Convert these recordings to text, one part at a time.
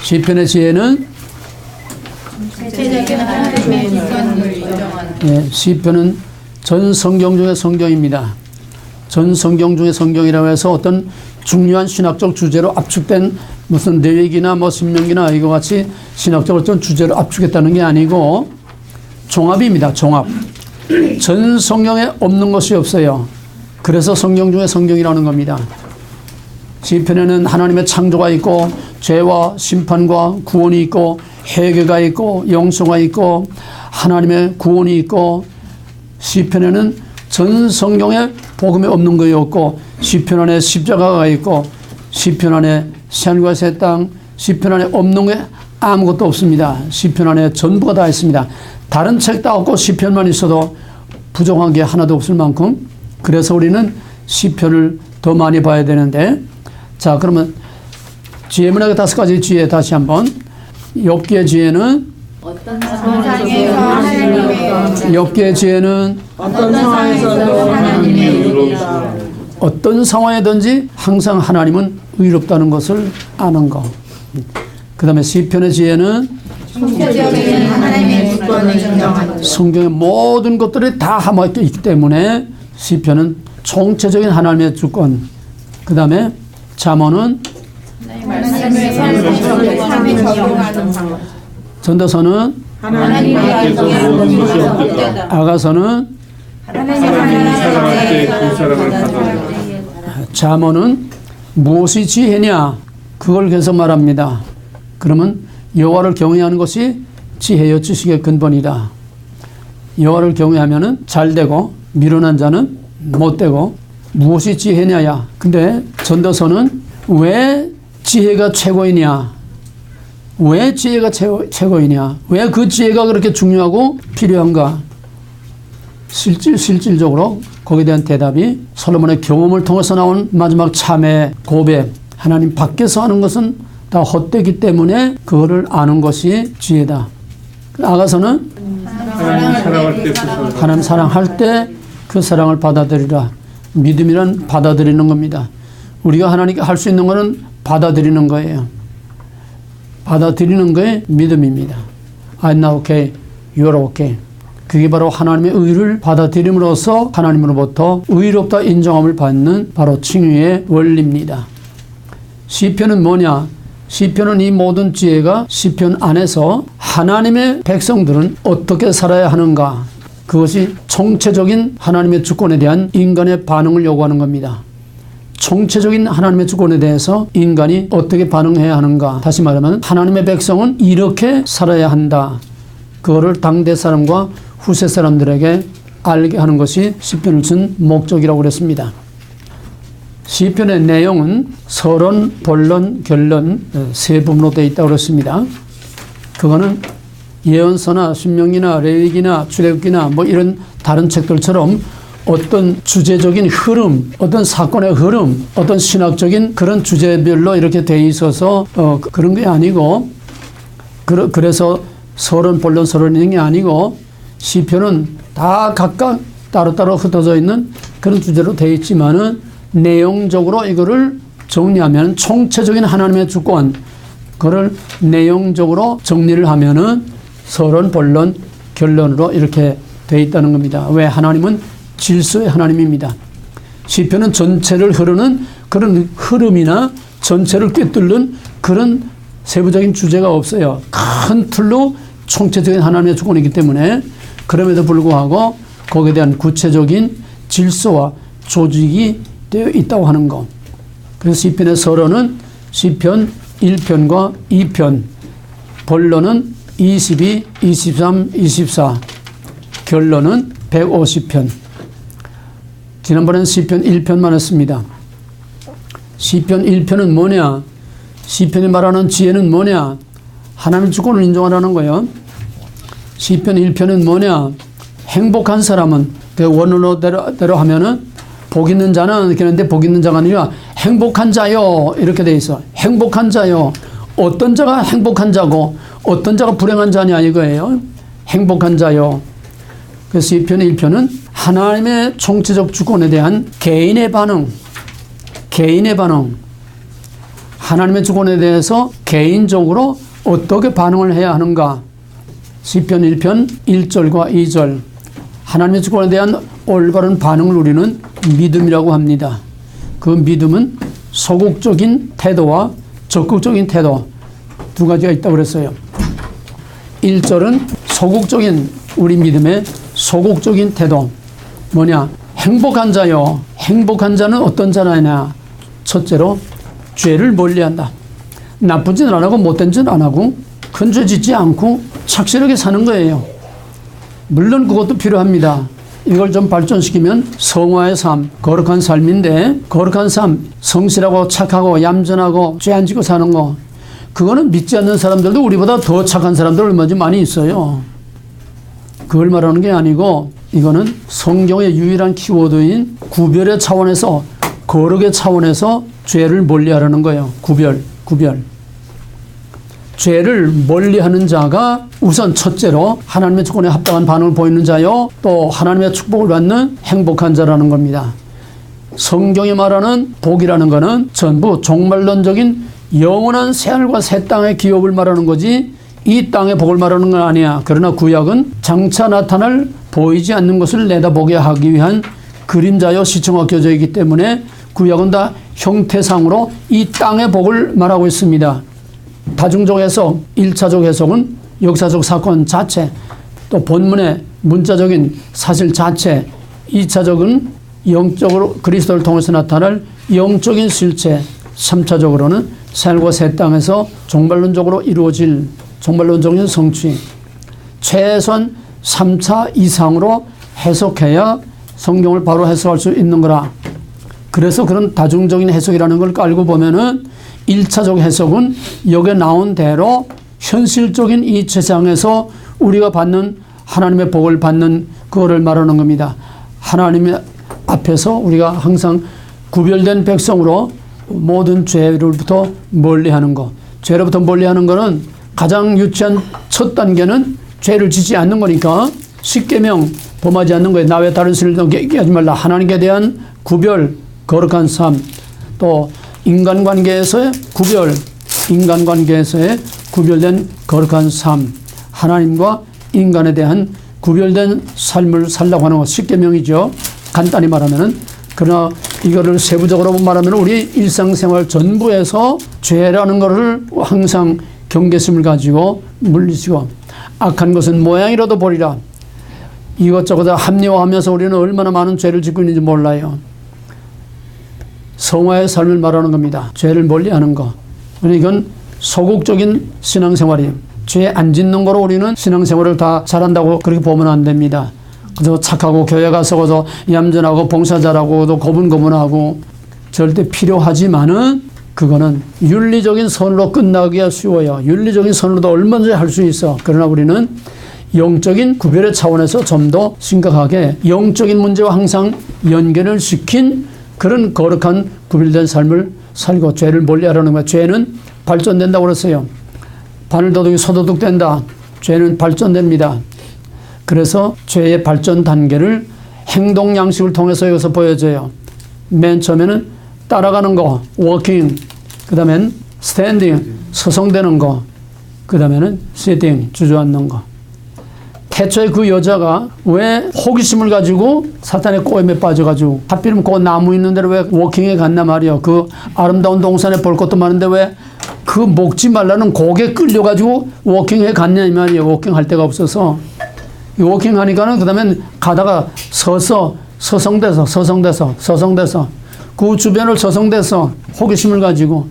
시편의 지혜는 대체적인 하나님의 주권을 인정하는. 예, 시편은 전 성경 중의 성경입니다. 전 성경 중의 성경이라고 해서 어떤 중요한 신학적 주제로 압축된 무슨 레위기나 뭐 신명기나 이거 같이 신학적으로 어떤 주제로 압축했다는 게 아니고 종합입니다. 종합. 전 성경에 없는 것이 없어요. 그래서 성경 중에 성경이라는 겁니다. 시편에는 하나님의 창조가 있고 죄와 심판과 구원이 있고 회개가 있고 영성가 있고 하나님의 구원이 있고 시편에는 전 성경에 복음이 없는 것이 없고 시편 안에 십자가가 있고 시편 안에 새하늘과 새 땅 시편 안에 없는 게 아무것도 없습니다. 시편 안에 전부가 다 있습니다. 다른 책 다 없고 시편만 있어도 부족한 게 하나도 없을 만큼 그래서 우리는 시편을 더 많이 봐야 되는데 자 그러면 지혜문학의 5가지 지혜 다시 한번 욥기의 지혜는 어떤 상황에서 하나님의 욥기의 지혜는 어떤 상황에서도 하나님의 의롭다. 어떤 상황이든지 항상 하나님은 의롭다는 것을 아는 것. 그 다음에 시편의 지혜는 총체적인 하나님의 주권을 인정하는. 성경의 모든 것들이 다 함께 있기 때문에 시편은 총체적인 하나님의 주권. 그 다음에 잠언은 말씀을 삶에 적용하는 방법. 전도서는 하나님의 모든 것이 없다. 아가서는 하나님이 사랑할 때 그 사랑을 받아들여. 잠언은 무엇이 지혜냐 그걸 계속 말합니다. 그러면 여호와를 경외하는 것이 지혜요 지식의 근본이다. 여호와를 경외하면은 잘 되고 미련한 자는 못 되고 무엇이 지혜냐야. 근데 전도서는 왜 지혜가 최고이냐? 왜 지혜가 최고이냐? 왜 그 지혜가 그렇게 중요하고 필요한가? 실질적으로 거기에 대한 대답이 솔로몬의 경험을 통해서 나온 마지막 참회 고백. 하나님 밖에서 하는 것은 다 헛되기 때문에 그거를 아는 것이 지혜다. 아가서는 하나님 사랑할 때 그 사랑. 하나님 사랑할 때 그 사랑을 받아들이라. 믿음이란 받아들이는 겁니다. 우리가 하나님께 할 수 있는 것은 받아들이는 거예요. 받아들이는 거에 믿음입니다. I'm not okay, you're okay. 그게 바로 하나님의 의를 받아들임으로써 하나님으로부터 의롭다 인정함을 받는 바로 칭의의 원리입니다. 시편은 뭐냐? 시편은 이 모든 지혜가 시편 안에서 하나님의 백성들은 어떻게 살아야 하는가? 그것이 총체적인 하나님의 주권에 대한 인간의 반응을 요구하는 겁니다. 총체적인 하나님의 주권에 대해서 인간이 어떻게 반응해야 하는가? 다시 말하면 하나님의 백성은 이렇게 살아야 한다. 그거를 당대 사람과 후세 사람들에게 알게 하는 것이 시편을 쓴 목적이라고 그랬습니다. 시편의 내용은 서론, 본론, 결론 세 부분으로 되어 있다고 그랬습니다. 그거는 예언서나 신명기나 레위기나 출애굽기나 뭐 이런 다른 책들처럼 어떤 주제적인 흐름, 어떤 사건의 흐름, 어떤 신학적인 그런 주제별로 이렇게 돼 있어서 그런 게 아니고 그래서 서론, 본론, 서론 이런 게 아니고 시편은 다 각각 따로따로 흩어져 있는 그런 주제로 돼 있지만은 내용적으로 이거를 정리하면 총체적인 하나님의 주권 그걸 내용적으로 정리를 하면은 서론, 본론, 결론으로 이렇게 돼 있다는 겁니다. 왜? 하나님은 질서의 하나님입니다. 시편은 전체를 흐르는 그런 흐름이나 전체를 꿰뚫는 그런 세부적인 주제가 없어요. 큰 틀로 총체적인 하나님의 주권이기 때문에 그럼에도 불구하고 거기에 대한 구체적인 질서와 조직이 되어 있다고 하는 것. 그래서 시편의 서론은 시편 1편과 2편, 본론은 22, 23, 24, 결론은 150편. 지난번에는 시편 1편만 했습니다. 시편 1편은 뭐냐? 시편이 말하는 지혜는 뭐냐? 하나님의 주권을 인정하라는 거예요. 시편 1편은 뭐냐? 행복한 사람은 그 원어대로 하면은 복 있는 자는 이렇게 하는데 복 있는 자가 아니라 행복한 자요 이렇게 돼 있어. 행복한 자요. 어떤 자가 행복한 자고 어떤 자가 불행한 자냐 이거예요. 행복한 자요. 그래서 시편 1편은 하나님의 총체적 주권에 대한 개인의 반응, 하나님의 주권에 대해서 개인적으로 어떻게 반응을 해야 하는가. 시편 1편 1절과 2절. 하나님의 주권에 대한 올바른 반응을 우리는 믿음이라고 합니다. 그 믿음은 소극적인 태도와 적극적인 태도 두 가지가 있다고 그랬어요. 1절은 소극적인 우리 믿음의 소극적인 태도. 뭐냐? 행복한 자요. 행복한 자는 어떤 자냐? 첫째로 죄를 멀리한다. 나쁜 짓은 안 하고 못된 짓은 안 하고 큰 죄 짓지 않고 착실하게 사는 거예요. 물론 그것도 필요합니다. 이걸 좀 발전시키면 성화의 삶, 거룩한 삶인데, 거룩한 삶, 성실하고 착하고 얌전하고 죄 안 짓고 사는 거, 그거는 믿지 않는 사람들도 우리보다 더 착한 사람들 얼마나 많이 있어요. 그걸 말하는 게 아니고 이거는 성경의 유일한 키워드인 구별의 차원에서, 거룩의 차원에서 죄를 멀리하라는 거예요. 구별. 죄를 멀리하는 자가 우선 첫째로 하나님의 주권에 합당한 반응을 보이는 자요, 또 하나님의 축복을 받는 행복한 자라는 겁니다. 성경이 말하는 복이라는 것은 전부 종말론적인 영원한 새하늘과 새 땅의 기업을 말하는 거지 이 땅의 복을 말하는 건 아니야. 그러나 구약은 장차 나타날 보이지 않는 것을 내다보게 하기 위한 그림자요 시청과 껴져 있기 때문에 구약은 다 형태상으로 이 땅의 복을 말하고 있습니다. 다중적 해석, 1차적 해석은 역사적 사건 자체, 또 본문의 문자적인 사실 자체, 2차적은 영적으로 그리스도를 통해서 나타날 영적인 실체, 3차적으로는 새하늘과 새 땅에서 종말론적으로 이루어질 종말론적인 성취, 최소한 3차 이상으로 해석해야 성경을 바로 해석할 수 있는 거라. 그래서 그런 다중적인 해석이라는 걸 깔고 보면은 1차적 해석은 여기에 나온 대로 현실적인 이 세상에서 우리가 받는 하나님의 복을 받는 그거를 말하는 겁니다. 하나님의 앞에서 우리가 항상 구별된 백성으로 모든 죄로부터 멀리하는 것. 죄로부터 멀리하는 것은 가장 유치한 첫 단계는 죄를 짓지 않는 거니까 십계명 범하지 않는 거예요. 나 외 다른 신을 얘기하지 말라. 하나님께 대한 구별, 거룩한 삶, 또 인간관계에서의 구별, 인간관계에서의 구별된 거룩한 삶, 하나님과 인간에 대한 구별된 삶을 살라고 하는 것, 십계명이죠. 간단히 말하면은. 그러나 이거를 세부적으로 말하면 우리 일상생활 전부에서 죄라는 것을 항상 경계심을 가지고 물리치고, 악한 것은 모양이라도 버리라. 이것저것 합리화하면서 우리는 얼마나 많은 죄를 짓고 있는지 몰라요. 성화의 삶을 말하는 겁니다. 죄를 멀리하는 거. 이건 소극적인 신앙생활이에요. 죄 안 짓는 거로 우리는 신앙생활을 다 잘한다고 그렇게 보면 안 됩니다. 그래서 착하고 교회 가서 얌전하고 봉사 잘하고 또 고분고분하고 절대 필요하지만은 그거는 윤리적인 선으로 끝나기가 쉬워요. 윤리적인 선으로도 얼마든지 할 수 있어. 그러나 우리는 영적인 구별의 차원에서 좀 더 심각하게 영적인 문제와 항상 연결을 시킨 그런 거룩한 구별된 삶을 살고 죄를 멀리하라는 거야. 죄는 발전된다고 그랬어요. 바늘도둑이 소도둑 된다. 죄는 발전됩니다. 그래서 죄의 발전 단계를 행동 양식을 통해서 여기서 보여줘요. 맨 처음에는 따라가는 거, 워킹. 그 다음엔 스탠딩, 서성대는 거. 그 다음에는 시팅, 주저앉는 거. 태초에 그 여자가 왜 호기심을 가지고 사탄의 꼬임에 빠져가지고 하필이면 그 나무 있는 데로 왜 워킹에 갔나 말이야. 그 아름다운 동산에 볼 것도 많은데 왜 그 먹지 말라는 곡에 끌려가지고 워킹에 갔냐 이 말이야. 워킹할 데가 없어서. 워킹하니까는 그 다음엔 가다가 서성대서 그 주변을 서성대서 호기심을 가지고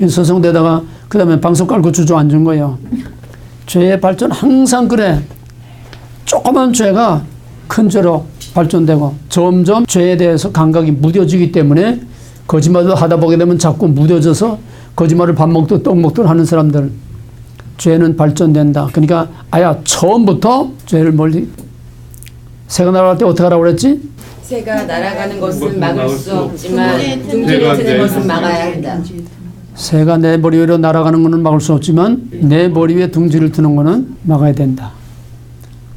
서성대다가 그 다음에 방석 깔고 주저앉은 거예요. 죄의 발전 항상 그래. 조그만 죄가 큰 죄로 발전되고 점점 죄에 대해서 감각이 무뎌지기 때문에 거짓말을 하다 보게 되면 자꾸 무뎌져서 거짓말을 밥 먹듯 떡 먹듯 하는 사람들, 죄는 발전된다. 그러니까 아야 처음부터 죄를 멀리. 새가 날아갈 때 어떻게 하라고 그랬지? 새가 날아가는 것은 막을 수 없지만 둥지를 트는 것은 막아야 한다. 새가 내 머리 위로 날아가는 것은 막을 수 없지만 내 머리 위에 둥지를 트는 것은 막아야 된다.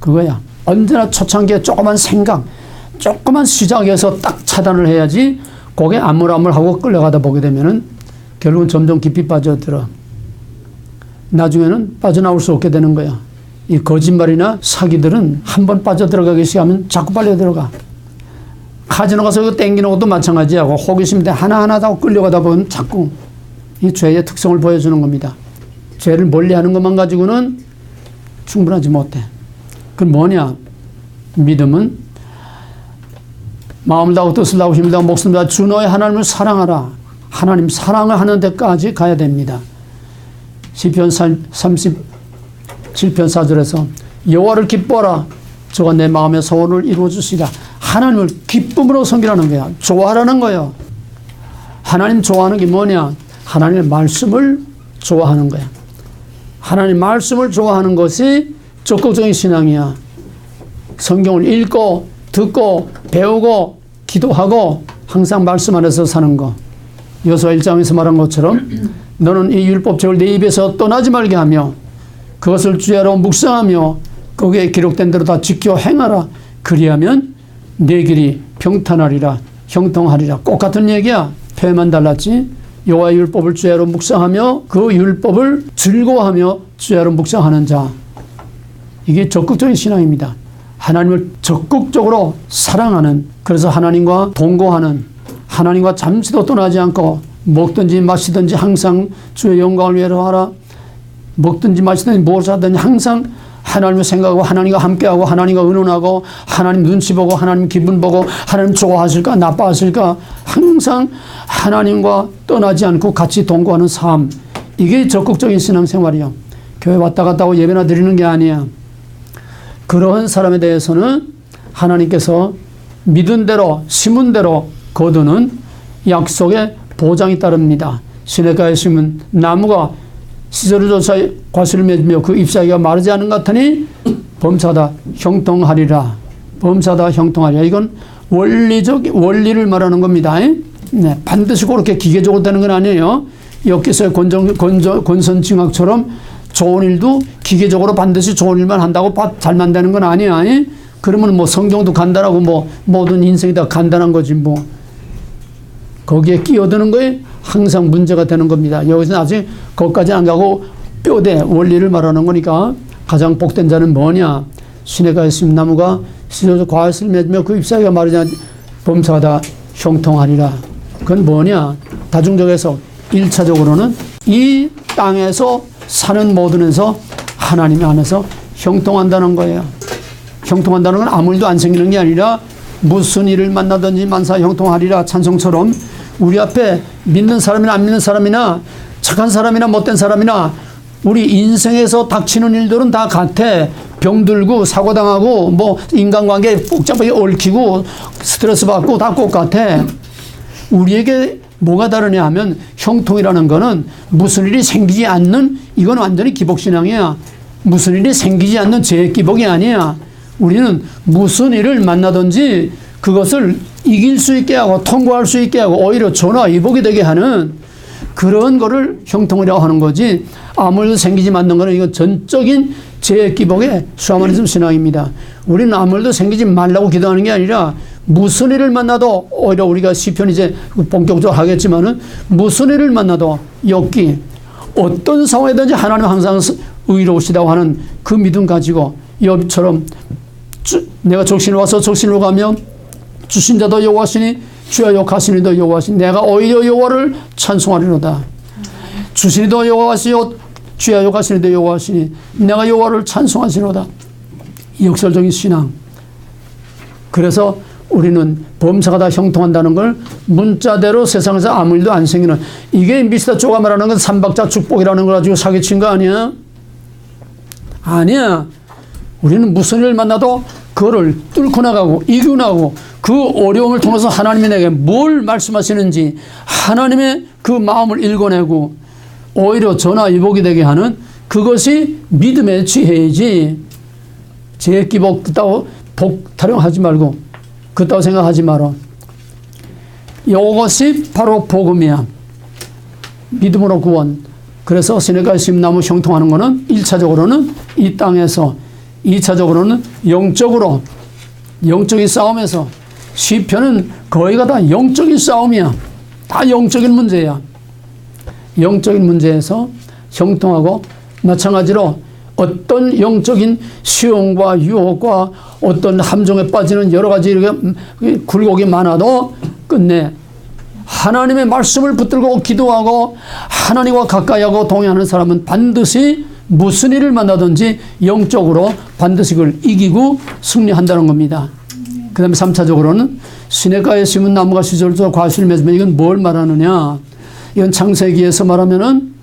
그거야. 언제나 초창기에 조그만 생각, 조그만 시작에서 딱 차단을 해야지 거기에 아물아물하고 끌려가다 보게 되면은 결국은 점점 깊이 빠져들어. 나중에는 빠져나올 수 없게 되는 거야. 이 거짓말이나 사기들은 한번 빠져들어가기 시작하면 자꾸 빨려 들어가. 카지노 가서 이거 땡기는 것도 마찬가지하고 호기심 때 하나하나 다 끌려가다 보면 자꾸 이 죄의 특성을 보여주는 겁니다. 죄를 멀리하는 것만 가지고는 충분하지 못해. 그건 뭐냐? 믿음은 마음을 다하고 뜻을 다하고 힘을 다하고 목숨을 다하고 주 너의 하나님을 사랑하라. 하나님 사랑을 하는 데까지 가야 됩니다. 시편 37편 4절에서 여호와를 기뻐하라. 저가 내 마음의 소원을 이루어주시라. 하나님을 기쁨으로 섬기라는 거야. 좋아하라는 거예요. 하나님 좋아하는 게 뭐냐? 하나님의 말씀을 좋아하는 거야. 하나님 말씀을 좋아하는 것이 적극적인 신앙이야. 성경을 읽고 듣고 배우고 기도하고 항상 말씀 안에서 사는 거. 여호수아 1장에서 말한 것처럼 너는 이 율법책을 내 입에서 떠나지 말게 하며 그것을 주야로 묵상하며 거기에 기록된 대로 다 지켜 행하라. 그리하면 내 길이 평탄하리라 형통하리라. 꼭 같은 얘기야. 표현만 달랐지. 여호와의 율법을 주야로 묵상하며 그 율법을 즐거워하며 주야로 묵상하는 자. 이게 적극적인 신앙입니다. 하나님을 적극적으로 사랑하는, 그래서 하나님과 동거하는, 하나님과 잠시도 떠나지 않고 먹든지 마시든지 항상 주의 영광을 위하여 하라. 먹든지 마시든지 무엇을 하든지 항상 하나님을 생각하고 하나님과 함께하고 하나님과 의논하고 하나님 눈치 보고 하나님 기분 보고 하나님 좋아하실까 나빠하실까 항상 하나님과 떠나지 않고 같이 동거하는 삶. 이게 적극적인 신앙생활이야. 교회 왔다 갔다 하고 예배나 드리는 게 아니야. 그러한 사람에 대해서는 하나님께서 믿은 대로 심은 대로 거두는 약속의 보장이 따릅니다. 시냇가에 심은 나무가 시절을 조차 과실을 맺으며 그 잎사귀가 마르지 않은 것 같으니 범사다 형통하리라. 범사다 형통하리라. 이건 원리를 말하는 겁니다. 네, 반드시 그렇게 기계적으로 되는 건 아니에요. 여기서의 권선징악처럼 좋은 일도 기계적으로 반드시 좋은 일만 한다고 잘만 되는 건 아니야. 그러면 뭐 성경도 간단하고 뭐 모든 인생이 다 간단한 거지 뭐. 거기에 끼어드는 거에 항상 문제가 되는 겁니다. 여기서는 아직 거기까지 안 가고 뼈대 원리를 말하는 거니까 가장 복된 자는 뭐냐? 시냇가에 심은 나무가 시절에 과실을 맺으며 그 잎사귀가 마르지 않은 범사가 형통하리라. 그건 뭐냐? 다중적에서 1차적으로는 이 땅에서 사는 모든에서 하나님 안에서 형통한다는 거예요. 형통한다는 건 아무 일도 안 생기는 게 아니라 무슨 일을 만나든지 만사 형통하리라 찬송처럼 우리 앞에 믿는 사람이나 안 믿는 사람이나 착한 사람이나 못된 사람이나 우리 인생에서 닥치는 일들은 다 같아. 병들고 사고당하고 뭐 인간관계 복잡하게 얽히고 스트레스 받고 다 똑같아. 우리에게 뭐가 다르냐 하면 형통이라는 거는 무슨 일이 생기지 않는, 이건 완전히 기복신앙이야. 무슨 일이 생기지 않는 재기복이 아니야. 우리는 무슨 일을 만나든지 그것을 이길 수 있게 하고 통과할 수 있게 하고 오히려 전화위복이 되게 하는 그런 거를 형통이라고 하는 거지. 아무 일도 생기지 않는 거는 이건 전적인 재기복의 슈아마니즘 신앙입니다. 우리는 아무 일도 생기지 말라고 기도하는 게 아니라 무슨 일을 만나도 오히려 우리가 시편 이제 본격적으로 하겠지만은 무슨 일을 만나도 엽기 어떤 상황이든지 하나님 항상 의로우시다고 하는 그 믿음 가지고 엽처럼 내가 적신을 와서 적신으로 가면 주신 자도 여호와시니 주여 욕하시니도 여호와시니 내가 오히려 여호와를 찬송하리로다. 주시니도 여호와시요 주여 욕하시니도 여호와시니 내가 여호와를 찬송하시리로다. 역설적인 신앙. 그래서 우리는 범사가 다 형통한다는 걸 문자대로 세상에서 아무 일도 안 생기는, 이게 미스터 조가 말하는 건 삼박자 축복이라는 걸 가지고 사기친 거 아니야? 아니야. 우리는 무슨 일을 만나도 그거를 뚫고 나가고 이기고 나가고 그 어려움을 통해서 하나님이 내게 뭘 말씀하시는지 하나님의 그 마음을 읽어내고 오히려 전화위복이 되게 하는 그것이 믿음의 지혜이지. 재기복 그따고 복 타령하지 말고 그따고 생각하지 마라. 이것이 바로 복음이야. 믿음으로 구원. 그래서 시냇가에 심은 나무 형통하는 거는 1차적으로는 이 땅에서, 2차적으로는 영적으로, 영적인 싸움에서. 시편은 거의가 다 영적인 싸움이야. 다 영적인 문제야. 영적인 문제에서 형통하고, 마찬가지로 어떤 영적인 시험과 유혹과 어떤 함정에 빠지는 여러 가지 이렇게 굴곡이 많아도 끝내 하나님의 말씀을 붙들고 기도하고 하나님과 가까이하고 동행하는 사람은 반드시 무슨 일을 만나든지 영적으로 반드시 그걸 이기고 승리한다는 겁니다. 그 다음에 3차적으로는 시냇가에 심은 나무가 시절도 과실을 맺으면, 이건 뭘 말하느냐, 이건 창세기에서 말하면은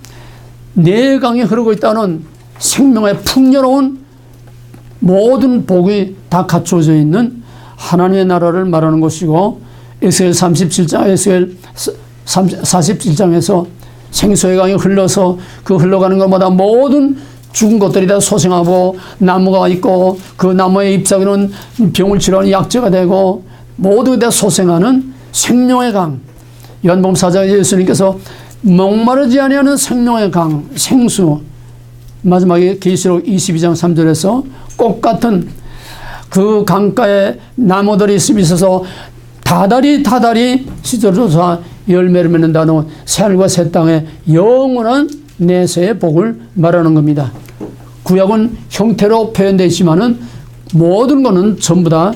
네 강이 흐르고 있다는 생명의 풍요로운 모든 복이 다 갖춰져 있는 하나님의 나라를 말하는 것이고, 에스겔 37장, 에스겔 47장에서 생수의 강이 흘러서 그 흘러가는 것마다 모든 죽은 것들이 다 소생하고 나무가 있고 그 나무의 잎사귀는 병을 치료하는 약재가 되고 모두 다 소생하는 생명의 강. 요한복음 4장에 예수님께서 목마르지 아니하는 생명의 강, 생수. 마지막에 계시록 22장 3절에서 꽃 같은 그 강가에 나무들이 있어서 다달이 시절조차 열매를 맺는다는 새하늘과 새 땅의 영원한 내세의 복을 말하는 겁니다. 구약은 형태로 표현되어 있지만은 모든 것은 전부 다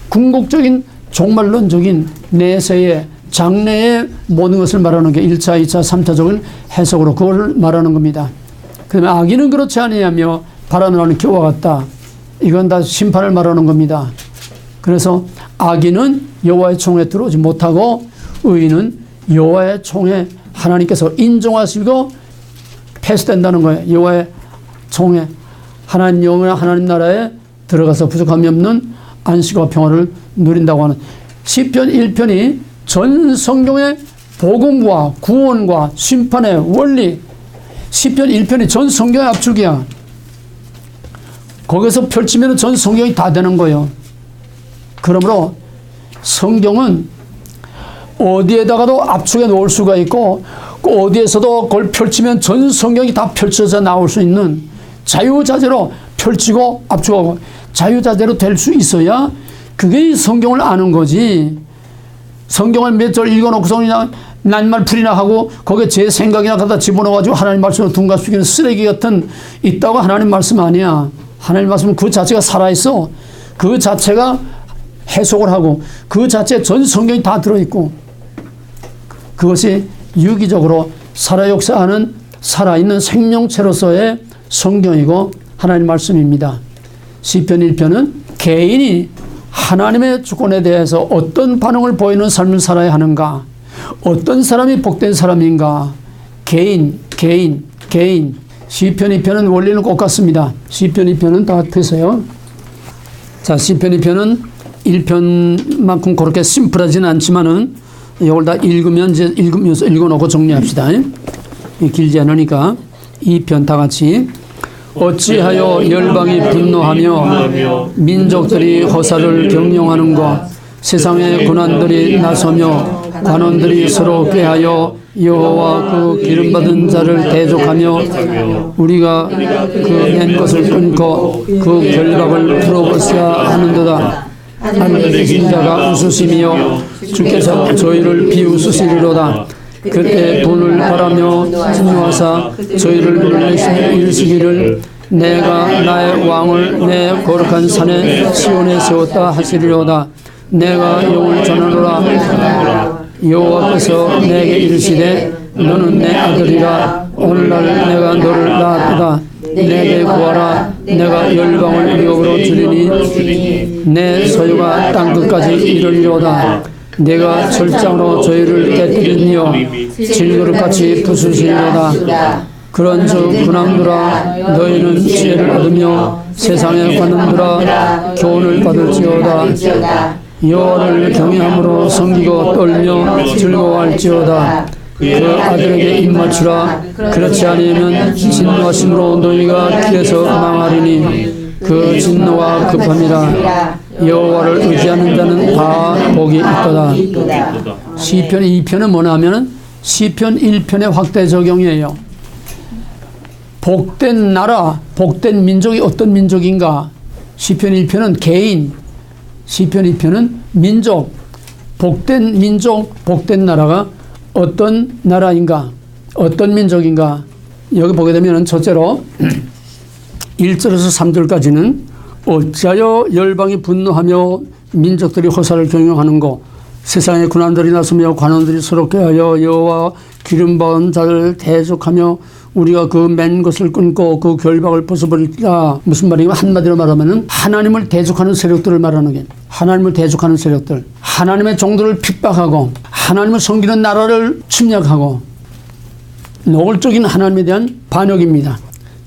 궁극적인 종말론적인 내세의 장래의 모든 것을 말하는 게 1차, 2차, 3차적인 해석으로 그걸 말하는 겁니다. 그 다음에 악인은 그렇지 아니하며 바라는 겨와 같다. 이건 다 심판을 말하는 겁니다. 그래서 악인은 여호와의 총에 들어오지 못하고 의인은 여호와의 총에 하나님께서 인정하시고 패스된다는 거예요. 여호와의 총에 하나님 영원한 하나님 나라에 들어가서 부족함이 없는 안식과 평화를 누린다고 하는 시편 1편이 전 성경의 복음과 구원과 심판의 원리, 시편 1편이 전 성경의 압축이야. 거기서 펼치면 전 성경이 다 되는 거예요. 그러므로 성경은 어디에다가도 압축해 놓을 수가 있고 어디에서도 그걸 펼치면 전 성경이 다 펼쳐져 나올 수 있는 자유자재로 펼치고 압축하고 자유자재로 될 수 있어야 그게 성경을 아는 거지. 성경을 몇 절 읽어놓고서 그냥 낱말 풀이나 하고 거기에 제 생각이나 갖다 집어넣어가지고 하나님 말씀을 둔갑시키는 쓰레기 같은 있다고 하나님 말씀 아니야. 하나님 말씀은 그 자체가 살아있어. 그 자체가 해석을 하고 그 자체에 전 성경이 다 들어있고 그것이 유기적으로 살아 역사하는 살아있는 생명체로서의 성경이고 하나님 말씀입니다. 시편 1편은 개인이 하나님의 주권에 대해서 어떤 반응을 보이는 삶을 살아야 하는가, 어떤 사람이 복된 사람인가, 개인. 시편 2편은 원리는 똑같습니다. 시편 2편은 다 펴서요. 자, 시편 2편은 1편만큼 그렇게 심플하지는 않지만은 이걸 다 읽으면서 읽어놓고 정리합시다. 길지 않으니까 2편 다 같이. 어찌하여 열방이 분노하며 민족들이 허사를 경영하는가. 세상의 군관들이 나서며 관원들이 서로 꾀하여 여호와 그 기름받은 자를 대적하며 우리가 그 낸 것을 끊고 그 결박을 풀어버려야 하는도다. 하늘의 자가 웃으시며 주께서 저희를 비웃으시리로다. 그때 분을 바라며 진노하사 저희를 놀라시며 이르시기를 내가 나의 왕을 내 거룩한 산에 시온에 세웠다 하시리로다. 내가 영을 전하노라. 여호와께서 내게 이르시되 너는 내 아들이라. 오늘날 내가 너를 낳았다. 내게 구하라. 내가 열방을 위협으로 주리니 내 소유가 땅끝까지 이르리로다. 내가 철장으로 저희를 깨뜨리니여 질그릇같이 부수시리로다. 그런즉 군왕들아 너희는 지혜를 얻으며 세상의 관원들아 교훈을 받을지어다. 여호와를 경외함으로 섬기고 떨며 즐거워할지어다. 그 아들에게 입맞추라. 그렇지 않으면 진노하심으로 너희가 길에서 망하리니 그 진노가 급함이라. 여호와를 의지하는 자는 다 복이 있도다. 시편 2편은 뭐냐면 시편 1편의 확대 적용이에요. 복된 나라, 복된 민족이 어떤 민족인가? 시편 1편은 개인, 시편 2편은 민족, 복된 민족, 복된 나라가 어떤 나라인가? 어떤 민족인가? 여기 보게 되면 첫째로 1절에서 3절까지는 어찌하여 열방이 분노하며 민족들이 허사를 경영하는고 세상의 군왕들이 나서며 관원들이 서럽게 하여 여호와 기름 부은 자를 대적하며 우리가 그 맨 것을 끊고 그 결박을 벗어버릴까. 무슨 말이냐면 한마디로 말하면 하나님을 대적하는 세력들을 말하는 게, 하나님을 대적하는 세력들, 하나님의 종들을 핍박하고 하나님을 섬기는 나라를 침략하고 노골적인 하나님에 대한 반역입니다.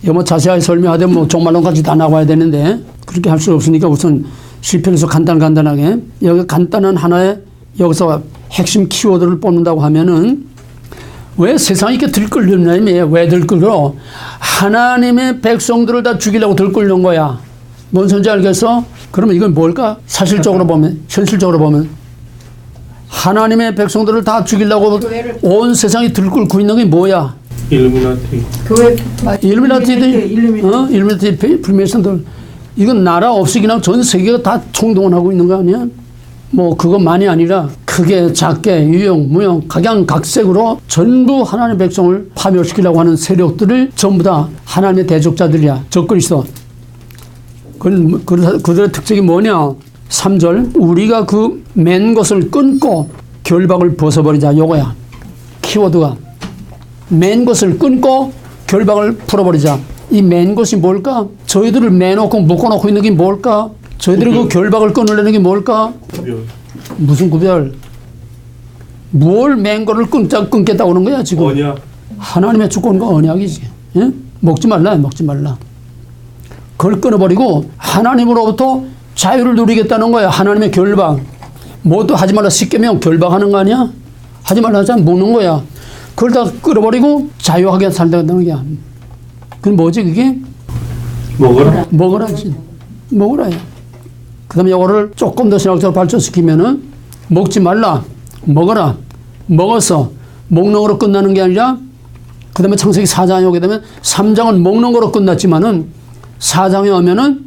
이거 뭐 자세하게 설명하되 뭐 종말론까지 다 나와야 되는데 그렇게 할 수 없으니까 우선 실편에서 간단하게 여기 간단한 하나의 여기서 핵심 키워드를 뽑는다고 하면은 왜 세상이 이렇게 들끓냐면 왜 들끓어? 하나님의 백성들을 다 죽이려고 들끓는 거야. 뭔 소리인지 알겠어? 그러면 이건 뭘까? 사실적으로 보면, 현실적으로 보면 하나님의 백성들을 다 죽이려고 온 세상이 들끓고 있는 게 뭐야? 일루미나티. 일루미나티 프리메이슨들. 이건 나라 없이 그냥 전 세계가 다 총동원하고 있는 거 아니야? 뭐 그것만이 아니라 크게 작게 유형 무형 각양각색으로 전부 하나님의 백성을 파멸시키려고 하는 세력들을 전부 다 하나님의 대적자들이야. 적그리스도. 그들의 특징이 뭐냐? 3절 우리가 그 맨 것을 끊고 결박을 벗어버리자. 요거야. 키워드가 맨 것을 끊고 결박을 풀어버리자. 이 맨 것이 뭘까? 저희들을 매놓고 묶어놓고 있는 게 뭘까? 저희들이 그 결박을 끊으려는 게 뭘까? 구별. 무슨 구별? 뭘 맨 거를 끊겠다고 하는 거야 지금? 언약. 하나님의 주권과 언약이지. 예? 먹지 말라. 그걸 끊어버리고 하나님으로부터 자유를 누리겠다는 거야. 하나님의 결박. 뭐도 하지 말라. 십계명 결박하는 거 아니야? 하지 말라 하자 먹는 거야. 그걸 다 끊어버리고 자유하게 살다는 거야. 그건 뭐지 그게? 먹으라지. 먹으라야. 그 다음에 이거를 조금 더 신학적으로 발전시키면은 먹지 말라. 먹어라. 먹어서 먹는 거로 끝나는 게 아니라 그 다음에 창세기 4장에 오게 되면 3장은 먹는 거로 끝났지만은 4장에 오면은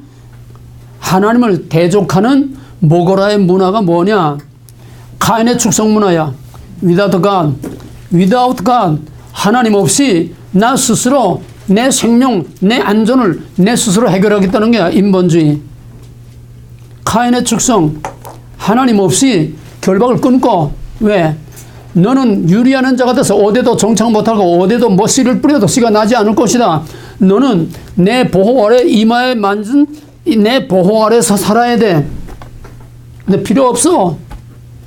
하나님을 대적하는 먹어라의 문화가 뭐냐? 가인의 축성 문화야. Without God. 하나님 없이 나 스스로 내 생명, 내 안전을 내 스스로 해결하겠다는 게 인본주의. 가인의 축성. 하나님 없이 결박을 끊고 왜? 너는 유리하는 자가 돼서 어디도 정착 못하고 어디도 뭐 씨를 뿌려도 씨가 나지 않을 것이다. 너는 내 보호 아래 이마에 만진 내 보호 아래서 살아야 돼. 근데 필요 없어.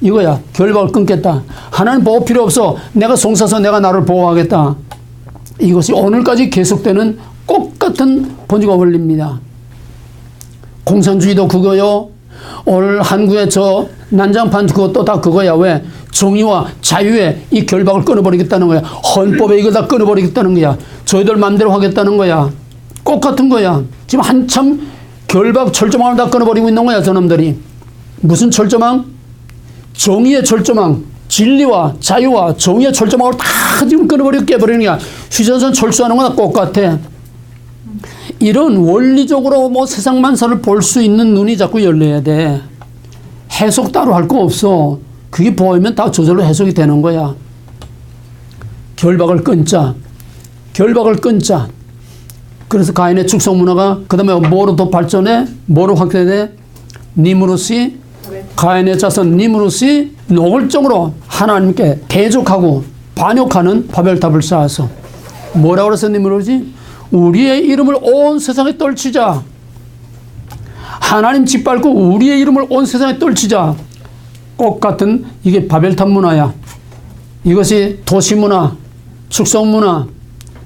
이거야. 결박을 끊겠다. 하나님 보호 필요 없어. 내가 송사서 내가 나를 보호하겠다. 이것이 오늘까지 계속되는 똑같은 본질과 원리입니다. 공산주의도 그거요. 오늘 한국의 저 난장판 그것도 다 그거야. 왜? 정의와 자유의 이 결박을 끊어버리겠다는 거야. 헌법에 이걸 다 끊어버리겠다는 거야. 저희들 마음대로 하겠다는 거야. 똑같은 거야. 지금 한참 결박 철조망을 다 끊어버리고 있는 거야. 저놈들이. 무슨 철조망? 정의의 철조망. 진리와 자유와 정의의 철조망을 다 지금 끊어버리고 깨버리는 거야. 휴전선 철수하는 거나 똑같아. 이런 원리적으로 뭐 세상 만사를 볼 수 있는 눈이 자꾸 열려야 돼. 해석 따로 할 거 없어. 그게 보이면 다 저절로 해석이 되는 거야. 결박을 끊자. 그래서 가인의 축성 문화가 그 다음에 뭐로 더 발전해? 뭐로 확대돼? 니므롯이 가인의 자손 니므롯이 노골적으로 하나님께 대적하고 반역하는 바벨탑을 쌓아서 뭐라고 그래서 니므롯이? 우리의 이름을 온 세상에 떨치자. 하나님 짓밟고 우리의 이름을 온 세상에 떨치자. 똑같은 이게 바벨탑 문화야. 이것이 도시 문화, 축성 문화,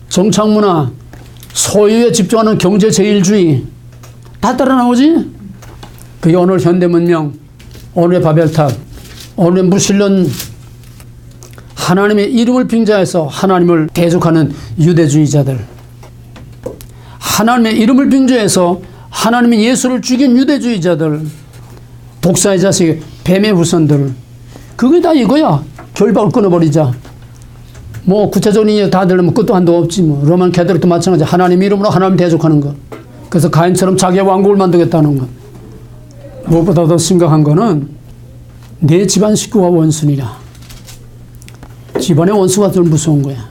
정착 문화, 소유에 집중하는 경제 제일주의 다 따라 나오지? 그게 오늘 현대 문명, 오늘의 바벨탑, 오늘의 무신론, 하나님의 이름을 빙자해서 하나님을 대적하는 유대주의자들, 하나님의 이름을 빙자해서 하나님의 예수를 죽인 유대주의자들, 독사의 자식, 뱀의 후손들, 그게 다 이거야. 결박을 끊어버리자. 뭐 구체적인 이유 다 들으면 끝도 한도 없지. 뭐 로만 캐톨릭도 마찬가지. 하나님 이름으로 하나님 대적하는 것. 그래서 가인처럼 자기의 왕국을 만들겠다는 것. 무엇보다 더 심각한 거는 내 집안 식구가 원수니라. 집안의 원수가 더 무서운 거야.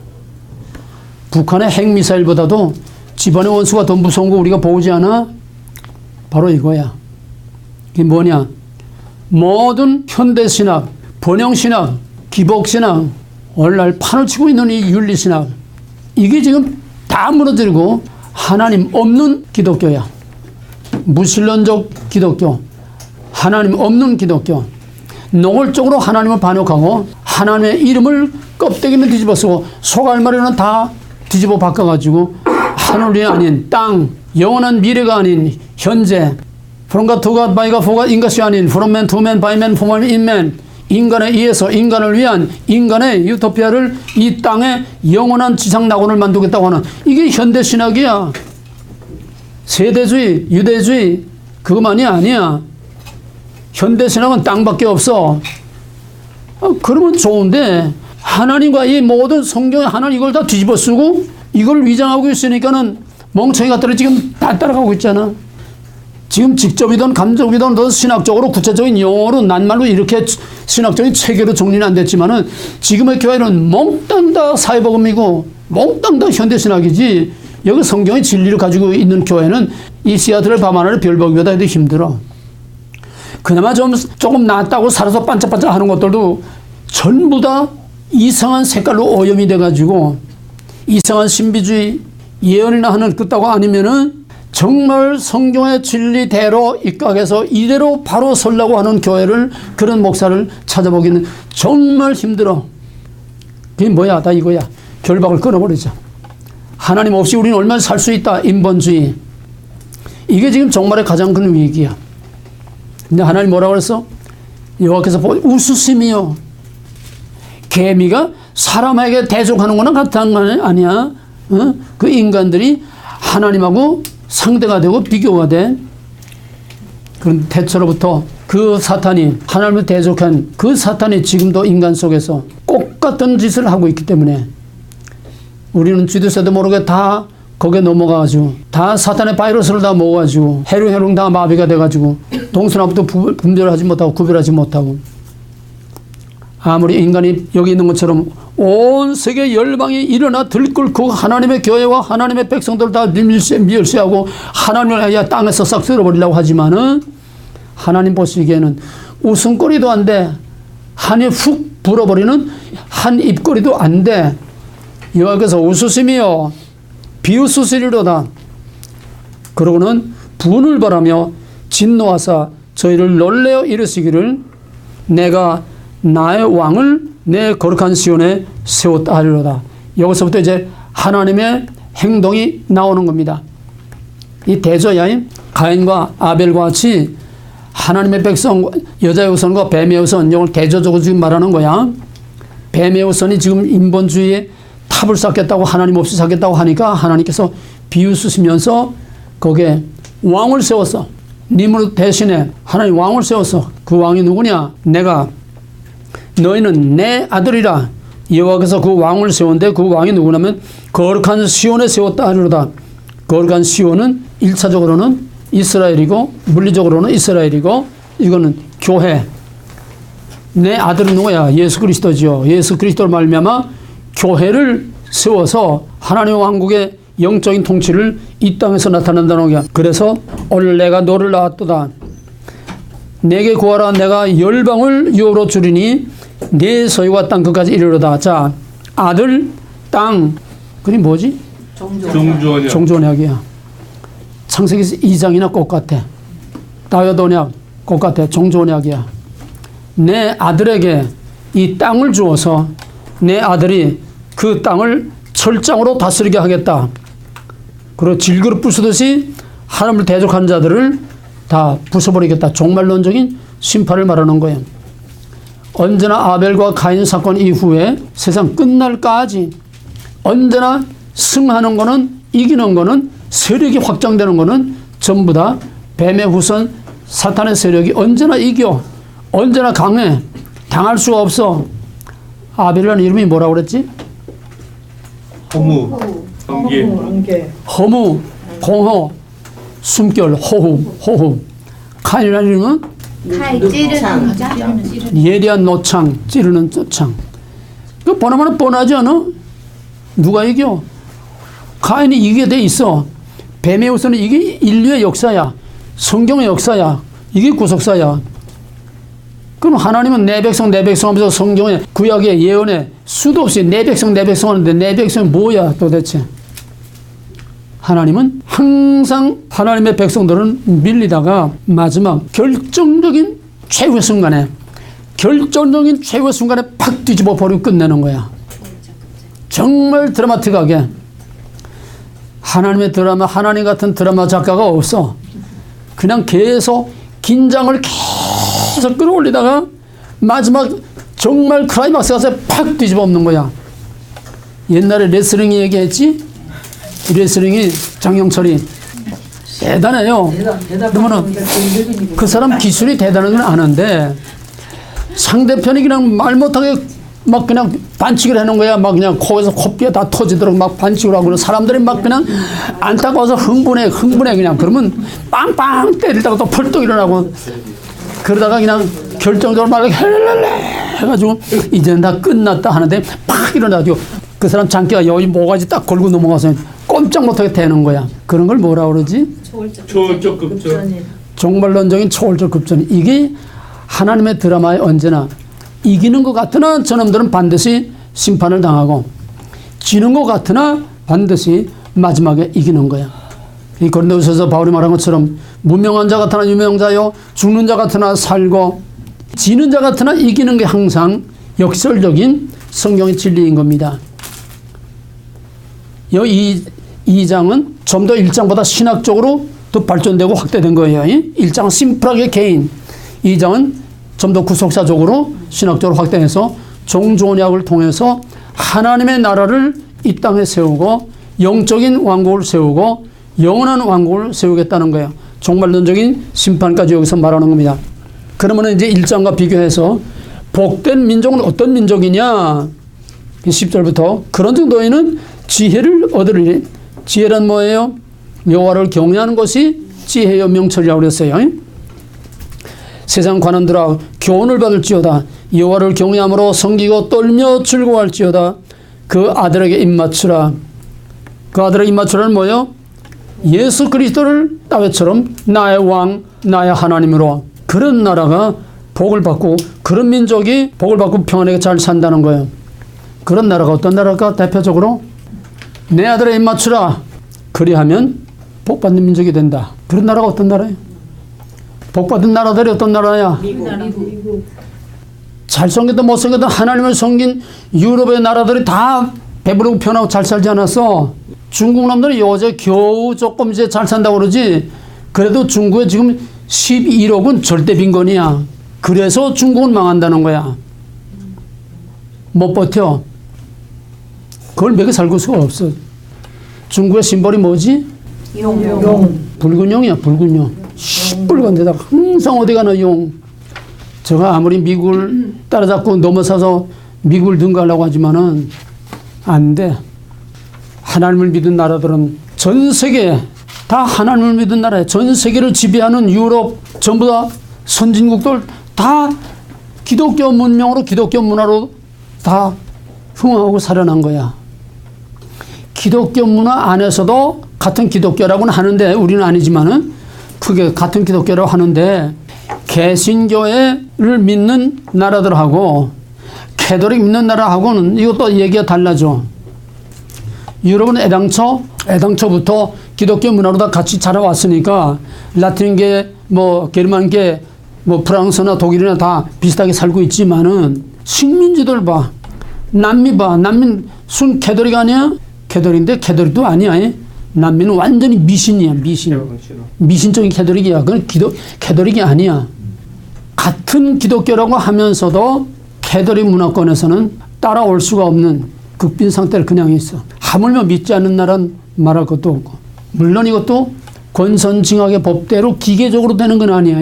북한의 핵미사일보다도 집안의 원수가 더 무서운 거 우리가 보지 않아? 바로 이거야. 이게 뭐냐? 모든 현대신학, 번영신학, 기복신학, 오늘날 판을 치고 있는 이 윤리신학, 이게 지금 다 무너지고 하나님 없는 기독교야. 무신론적 기독교, 하나님 없는 기독교, 노골적으로 하나님을 반역하고 하나님의 이름을 껍데기는 뒤집어 쓰고 속알마리는 다 뒤집어 바꿔가지고 하늘이 아닌 땅, 영원한 미래가 아닌 현재, From God to God, by God, for God, 인 것이 아닌 From man to man, by man, for man, in man, 인간에 의해서 인간을 위한 인간의 유토피아를 이 땅에 영원한 지상 낙원을 만들겠다고 하는 이게 현대신학이야. 세대주의, 유대주의 그것만이 아니야. 현대신학은 땅밖에 없어. 그러면 좋은데 하나님과 이 모든 성경에 하나님 이걸 다 뒤집어 쓰고 이걸 위장하고 있으니까는 멍청이 같들이 지금 다 따라가고 있잖아. 지금 직접이든 감정이든 더 신학적으로 구체적인 용어로 낱말로 이렇게 신학적인 체계로 정리는 안 됐지만은 지금의 교회는 몽땅 다 사회복음이고 몽땅 다 현대신학이지 여기 성경의 진리를 가지고 있는 교회는 이 시아틀의 밤하늘의 별보기보다 해도 힘들어. 그나마 조금 낫다고 살아서 반짝반짝 하는 것들도 전부 다 이상한 색깔로 오염이 돼가지고 이상한 신비주의 예언이나 하는 끝다고 아니면은 정말 성경의 진리대로 입각해서 이대로 바로 서려고 하는 교회를 그런 목사를 찾아보기는 정말 힘들어. 그게 뭐야? 다 이거야. 결박을 끊어버리자. 하나님 없이 우리는 얼마나 살 수 있다. 인본주의. 이게 지금 정말의 가장 큰 위기야. 근데 하나님 뭐라고 그랬어? 여호와께서 우수심이요. 개미가 사람에게 대적하는 거나 같은 거 아니야. 그 인간들이 하나님하고 상대가 되고 비교가 돼. 그런 태초로부터 그 사탄이 하나님을 대적한 그 사탄이 지금도 인간 속에서 똑같은 짓을 하고 있기 때문에 우리는 쥐도 새도 모르게 다 거기에 넘어가가지고 다 사탄의 바이러스를 다 먹어가지고 해롱해롱 다 마비가 돼가지고 동서남북도 분별하지 못하고 구별하지 못하고 아무리 인간이 여기 있는 것처럼 온 세계 열방이 일어나 들끓고 하나님의 교회와 하나님의 백성들을 다 멸시하고 하나님을 땅에서 싹 쓸어버리려고 하지만은 하나님 보시기에는 웃음거리도 안 돼. 한이 훅 불어버리는 한 입거리도 안 돼. 여호와께서 웃으심이요 비웃으시리로다. 그러고는 분을 바라며 진노하사 저희를 놀래어 이르시기를 내가 나의 왕을 내 거룩한 시온에 세웠다 하리로다. 여기서부터 이제 하나님의 행동이 나오는 겁니다. 이 대조야 가인과 아벨과 같이 하나님의 백성 여자의 우선과 뱀의 우선 이걸 대조적으로 지금 말하는 거야. 뱀의 우선이 지금 인본주의에 탑을 쌓겠다고 하나님 없이 쌓겠다고 하니까 하나님께서 비웃으시면서 거기에 왕을 세웠어. 님으로 대신에 하나님 왕을 세웠어. 그 왕이 누구냐? 내가 너희는 내 아들이라. 여호와께서 그 왕을 세웠는데 그 왕이 누구냐면 거룩한 시온에 세웠다 하리로다. 거룩한 시온은 1차적으로는 이스라엘이고 물리적으로는 이스라엘이고 이거는 교회. 내 아들은 누구야? 예수 그리스도죠. 예수 그리스도를 말미암아 교회를 세워서 하나님의 왕국의 영적인 통치를 이 땅에서 나타낸다는 거야. 그래서 오늘 내가 너를 낳았도다. 내게 구하라. 내가 열방을 유업으로 주리니 내 소유가 땅 끝까지 이르러다. 자, 아들, 땅, 그게 뭐지? 종주언약. 종주언약이야. 창세기 2장이나 똑같아. 다윗 언약 똑같아. 종주언약이야. 내 아들에게 이 땅을 주어서 내 아들이 그 땅을 철장으로 다스리게 하겠다. 그리고 질그릇 부수듯이 하나님을 대적한 자들을 다 부숴버리겠다. 종말론적인 심판을 말하는 거예요. 언제나 아벨과 가인 사건 이후에 세상 끝날까지 언제나 승하는 거는 이기는 거는 세력이 확장되는 거는 전부 다 뱀의 후손 사탄의 세력이 언제나 이겨. 언제나 강해. 당할 수가 없어. 아벨이라는 이름이 뭐라고 그랬지? 허무, 관계, 허무, 공허, 숨결, 호흡. 카인이라는 이름은 칼 찌르는 거죠? 예리한 노창, 찌르는 노창. 그 뻔하면 뻔하지 않아? 누가 이겨? 카인이 이기게 돼 있어. 뱀의 우선은 이게 인류의 역사야. 성경의 역사야. 이게 구속사야. 그럼 하나님은 내 백성 하면서 성경에 구약의 예언에 수도 없이 내 백성 하는데 내 백성이 뭐야 도대체. 하나님은 항상 하나님의 백성들은 밀리다가 마지막 결정적인 최후의 순간에 팍 뒤집어 버리고 끝내는 거야. 정말 드라마틱하게. 하나님의 드라마, 하나님 같은 드라마 작가가 없어. 그냥 계속 긴장을 계속 끌어올리다가 마지막 정말 클라이막스 가서 팍 뒤집어 엎는 거야. 옛날에 레슬링이 얘기했지? 레슬링이 장영철이 대단해요. 그러면은 그 사람 기술이 대단한 건 아는데 상대편이 그냥 말 못하게 막 그냥 반칙을 해놓은 거야. 막 그냥 코에서 코뼈 다 터지도록 막 반칙을 하고 사람들이 막 그냥 안타까워서 흥분해 그냥. 그러면 빵빵 때리다가 또 펄떡 일어나고 그러다가 그냥 결정적으로 막 해가지고 이제는 다 끝났다 하는데 팍 일어나가지고 그 사람 장기가 여기 모가지 딱 걸고 넘어가서 꼼짝 못하게 되는 거야. 그런 걸 뭐라 그러지? 초월적 급전. 종말론적인 초월적 급전. 이게 하나님의 드라마에 언제나 이기는 것 같으나 저놈들은 반드시 심판을 당하고 지는 것 같으나 반드시 마지막에 이기는 거야. 이 고린도후서에서 바울이 말한 것처럼 무명한 자 같으나 유명자요 죽는 자 같으나 살고 지는 자 같으나 이기는 게 항상 역설적인 성경의 진리인 겁니다. 이 2장은 좀 더 1장보다 신학적으로 더 발전되고 확대된 거예요. 1장은 심플하게 개인, 2장은 좀 더 구속사적으로 신학적으로 확대해서 종조언약을 통해서 하나님의 나라를 이 땅에 세우고 영적인 왕국을 세우고 영원한 왕국을 세우겠다는 거예요. 종말론적인 심판까지 여기서 말하는 겁니다. 그러면 이제 1장과 비교해서 복된 민족은 어떤 민족이냐? 10절부터 그런 정도에는 지혜를 얻으리니 지혜란 뭐예요? 여호와를 경외하는 것이 지혜의 명철이라고 그랬어요. 세상 관원들아 교훈을 받을지어다. 여호와를 경외함으로 섬기고 떨며 즐거워할지어다. 그 아들에게 입맞추라. 그 아들에게 입맞추라는 뭐예요? 예수 그리스도를 다윗처럼 나의 왕, 나의 하나님으로 그런 나라가 복을 받고 그런 민족이 복을 받고 평안하게 잘 산다는 거예요. 그런 나라가 어떤 나라일까? 대표적으로 내 아들에 입맞추라. 그리하면 복받는 민족이 된다. 그런 나라가 어떤 나라예요? 복받은 나라들이 어떤 나라야? 미국. 잘 섬겼든 못 섬겼든 하나님을 섬긴 유럽의 나라들이 다 배부르고 편하고 잘 살지 않았어? 중국 놈들은 요새 겨우 조금 이제 잘 산다고 그러지. 그래도 중국에 지금 11억은 절대 빈곤이야. 그래서 중국은 망한다는 거야. 못 버텨. 그걸 먹여 살고 수가 없어. 중국의 심벌이 뭐지? 용. 붉은 용이야, 붉은 용. 시뻘건 데다가 항상 어디 가나 용. 제가 아무리 미국을 따라잡고 넘어서서 미국을 등가하려고 하지만은 안 돼. 하나님을 믿은 나라들은 전 세계 다 하나님을 믿은 나라에 전 세계를 지배하는 유럽 전부 다 선진국들 다 기독교 문명으로 기독교 문화로 다 흥하고 살아난 거야. 기독교 문화 안에서도 같은 기독교라고는 하는데 우리는 아니지만은 크게 같은 기독교라고 하는데 개신교를 믿는 나라들하고 캐톨릭 믿는 나라하고는 이것도 얘기가 달라져. 유럽은 애당초부터 기독교 문화로 다 같이 자라왔으니까 라틴계, 게르만계, 프랑스나 독일이나 다 비슷하게 살고 있지만은 식민지들 봐. 난민 순 캐톨릭 아니야? 캐톨릭인데 캐톨릭도 아니야. 난민은 완전히 미신이야, 미신. 미신적인 캐톨릭이야. 그건 캐톨릭이 아니야. 같은 기독교라고 하면서도 캐톨릭 문화권에서는 따라올 수가 없는 극빈 상태를 그냥 있어. 하물며 믿지 않는 나라는 말할 것도 없고. 물론 이것도 권선징악의 법대로 기계적으로 되는 건 아니야.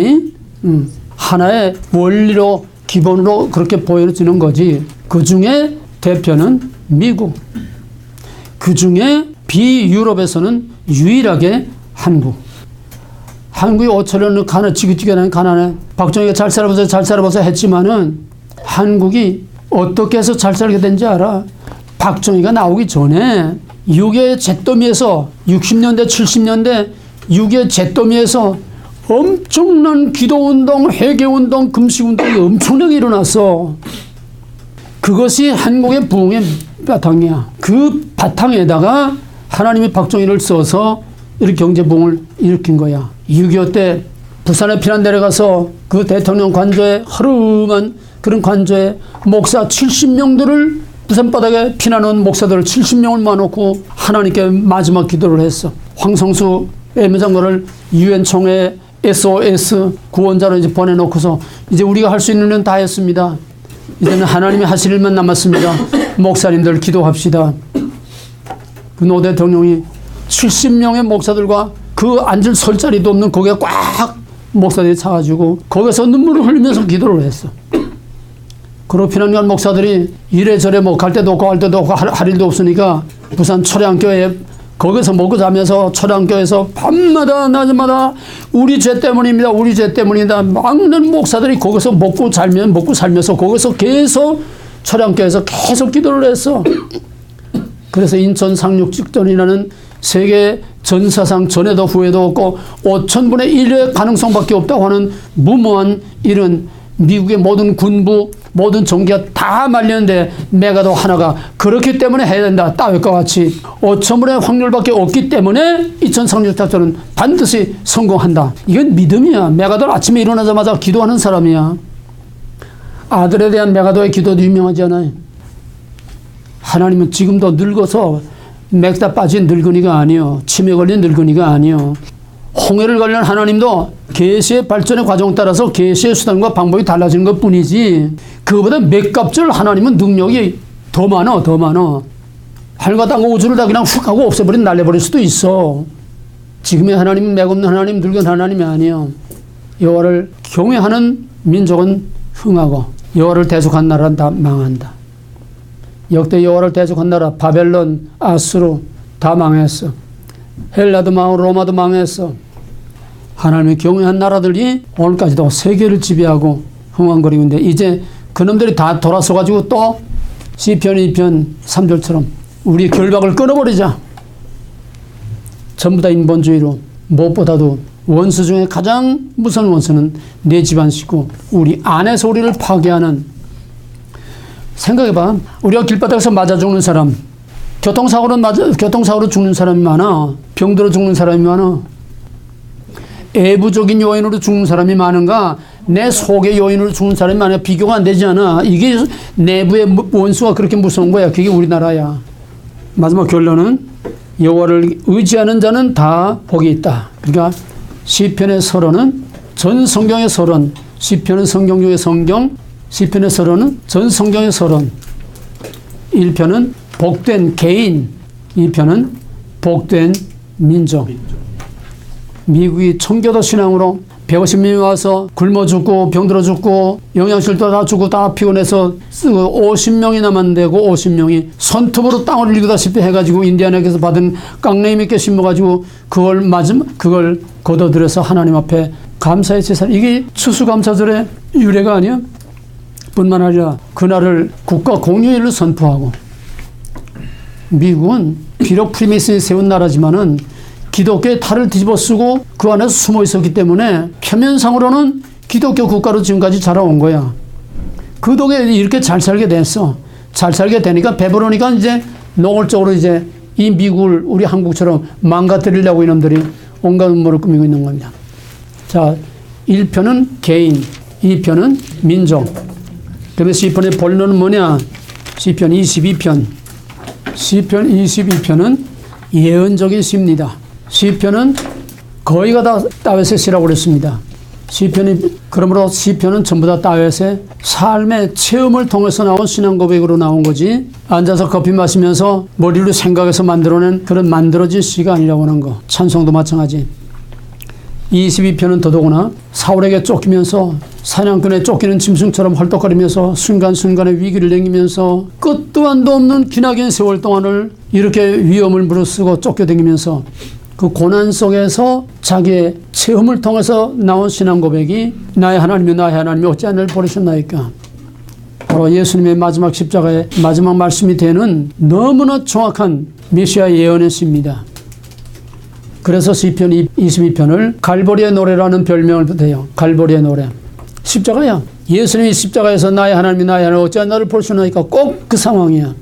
하나의 원리로 기본으로 그렇게 보여지는 거지. 그 중에 대표는 미국. 그 중에 비유럽에서는 유일하게 한국. 한국이 5천년 지긋지긋한 가난해. 박정희가 잘 살아보자 했지만은 한국이 어떻게 해서 잘 살게 된지 알아? 박정희가 나오기 전에 육의 잿더미에서 60년대 70년대 육의 잿더미에서 엄청난 기도운동, 회개운동, 금식운동이 엄청나게 일어났어. 그것이 한국의 부흥의 바탕이야. 그 바탕에다가 하나님이 박정희를 써서 이렇게 경제부흥을 일으킨 거야. 6.25 때 부산에 피난 내려가서 그 대통령 관저에 허름한 그런 관저에 목사 70명들을 부산 바닥에 피난온 목사들을 70명을 모아놓고 하나님께 마지막 기도를 했어. 황성수 외무장관을 유엔 총회 SOS 구원자로 이제 보내놓고서 이제 우리가 할 수 있는 일은 다 했습니다. 이제는 하나님이 하실 일만 남았습니다. 목사님들 기도합시다. 그 노 대통령이 70명의 목사들과 그 앉을 설 자리도 없는 거기에 꽉 목사들이 차가지고 거기서 눈물을 흘리면서 기도를 했어. 그리고 피난간 목사들이 이래저래 뭐 갈 데도 없고 할 데도 없고 할 일도 없으니까 부산 초량교회 거기서 먹고 자면서 초량교회에서 밤마다 낮마다 우리 죄 때문입니다. 우리 죄 때문이다. 많은 목사들이 거기서 먹고 살면서 거기서 계속 초량교회에서 계속 기도를 했어. 그래서 인천 상륙직전이라는 세계 전사상 전에도 후에도 없고 5,000분의 1의 가능성밖에 없다고 하는 무모한 일은 미국의 모든 군부 모든 종교가 다 말렸는데 메가도 하나가 그렇기 때문에 해야 된다. 따위과 같이 5,000분의 확률밖에 없기 때문에 2000 상륙작전은 반드시 성공한다. 이건 믿음이야. 메가도 아침에 일어나자마자 기도하는 사람이야. 아들에 대한 메가도의 기도도 유명하지 않아요. 하나님은 지금도 늙어서 맥다 빠진 늙은이가 아니요. 치매 걸린 늙은이가 아니요. 홍해를 관련 하나님도 계시의 발전의 과정 따라서 계시의 수단과 방법이 달라지는 것 뿐이지 그거보다 몇 값절 하나님은 능력이 더 많아. 하늘과 땅과 우주를 다 그냥 훅 하고 없애버린 날려버릴 수도 있어. 지금의 하나님은 맥없는 하나님, 늙은 하나님이 아니에요. 여호와를 경외하는 민족은 흥하고 여호와를 대적한 나라는 다 망한다. 역대 여호와를 대적한 나라 바벨론, 아수르 다 망했어. 헬라도 망하고 로마도 망했어. 하나님의 경외한 나라들이 오늘까지도 세계를 지배하고 흥왕거리고 있는데 이제 그놈들이 다 돌아서가지고 또 시편 2편 3절처럼 우리 결박을 끊어버리자. 전부 다 인본주의로 무엇보다도 원수 중에 가장 무서운 원수는 내 집안 식구 우리 안에서 우리를 파괴하는. 생각해봐. 우리가 길바닥에서 맞아 죽는 사람 교통사고로 죽는 사람이 많아. 병들어 죽는 사람이 많아. 외부적인 요인으로 죽는 사람이 많은가? 내 속의 요인으로 죽는 사람이 많아. 비교가 안 되지 않아. 이게 내부의 원수가 그렇게 무서운 거야. 그게 우리나라야. 마지막 결론은 여호와를 의지하는 자는 다 복이 있다. 그러니까 시편의 서론은 전 성경의 서론. 시편은 성경 중의 성경. 시편의 서론은 전 성경의 서론. 1편은 복된 개인, 2편은 복된 민족. 미국이 청교도 신앙으로 150명이 와서 굶어 죽고 병들어 죽고 영양실도 다 죽고 다 피곤해서 50명이 남았는데고 50명이 손톱으로 땅을 읽다시피 해가지고 인디아나에서 받은 깡레이 몇 개 심어가지고 그걸 걷어들여서 하나님 앞에 감사의 제사. 이게 추수감사절의 유래가 아니야? 뿐만 아니라 그날을 국가 공휴일로 선포하고 미국은 비록 프리메이슨이 세운 나라지만은 기독교의 탈을 뒤집어 쓰고 그 안에서 숨어 있었기 때문에 표면상으로는 기독교 국가로 지금까지 자라온 거야. 그 덕에 이렇게 잘 살게 됐어. 잘 살게 되니까 배부르니까 이제 노골적으로 이제 이 미국을 우리 한국처럼 망가뜨리려고 이놈들이 온갖 음모를 꾸미고 있는 겁니다. 자, 1편은 개인, 2편은 민족. 그래서 시편의 본론은 뭐냐? 시편 22편. 시편 22편은 예언적인 시입니다. 시편은 거의가 다 다윗의 시라고 그랬습니다. 그러므로 시편은 전부 다 다윗의 삶의 체험을 통해서 나온 신앙 고백으로 나온 거지 앉아서 커피 마시면서 머리로 생각해서 만들어낸 그런 만들어진 시가 아니라고 하는 거. 찬송도 마찬가지. 22편은 더더구나 사울에게 쫓기면서 사냥꾼에 쫓기는 짐승처럼 헐떡거리면서 순간순간에 위기를 넘기면서 끝도 한도 없는 기나긴 세월 동안을 이렇게 위험을 무릅쓰고 쫓겨다니면서 그 고난 속에서 자기의 체험을 통해서 나온 신앙 고백이 나의 하나님이 어찌 하늘을 버리셨나이까. 바로 예수님의 마지막 십자가의 마지막 말씀이 되는 너무나 정확한 메시아 예언의 시입니다. 그래서 시편 22편을 갈보리의 노래라는 별명을 붙여요. 갈보리의 노래. 십자가야. 예수님이 십자가에서 나의 하나님이 나의 하나님 어찌하여 나를 볼 수 있나이까 꼭 그 상황이야.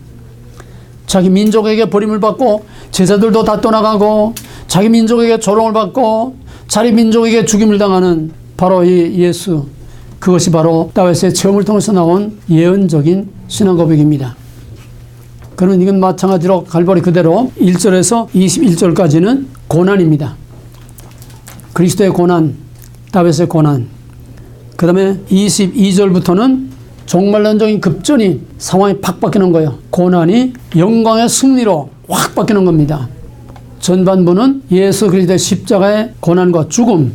자기 민족에게 버림을 받고 제자들도 다 떠나가고 자기 민족에게 조롱을 받고 자기 민족에게 죽임을 당하는 바로 이 예수. 그것이 바로 다윗의 체험을 통해서 나온 예언적인 신앙 고백입니다. 그러면 이건 마찬가지로 갈보리 그대로 1절에서 21절까지는 고난입니다. 그리스도의 고난, 다윗의 고난. 그 다음에 22절부터는 종말론적인 급전이 상황이 팍 바뀌는 거예요. 고난이 영광의 승리로 확 바뀌는 겁니다. 전반부는 예수 그리스도의 십자가의 고난과 죽음,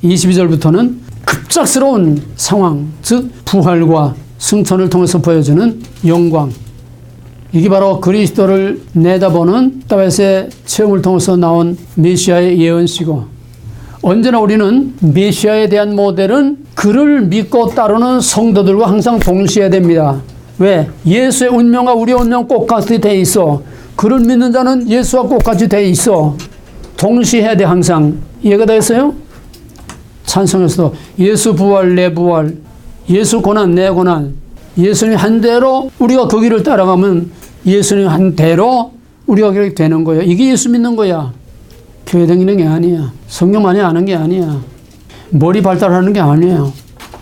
22절부터는 급작스러운 상황, 즉 부활과 승천을 통해서 보여주는 영광. 이게 바로 그리스도를 내다보는 다윗의 체험을 통해서 나온 메시아의 예언시고, 언제나 우리는 메시아에 대한 모델은 그를 믿고 따르는 성도들과 항상 동시해야 됩니다. 왜? 예수의 운명과 우리의 운명 똑같이 돼 있어. 그를 믿는 자는 예수와 똑같이 돼 있어. 동시해야 돼 항상. 이해가 되겠어요? 찬송에서도 예수 부활 내 부활, 예수 고난 내 고난, 예수님 한 대로 우리가 그 길을 따라가면 예수님 한 대로 우리가 그렇게 되는 거예요. 이게 예수 믿는 거야. 교회 다니는 게 아니야. 성경 많이 아는 게 아니야. 머리 발달하는 게 아니에요.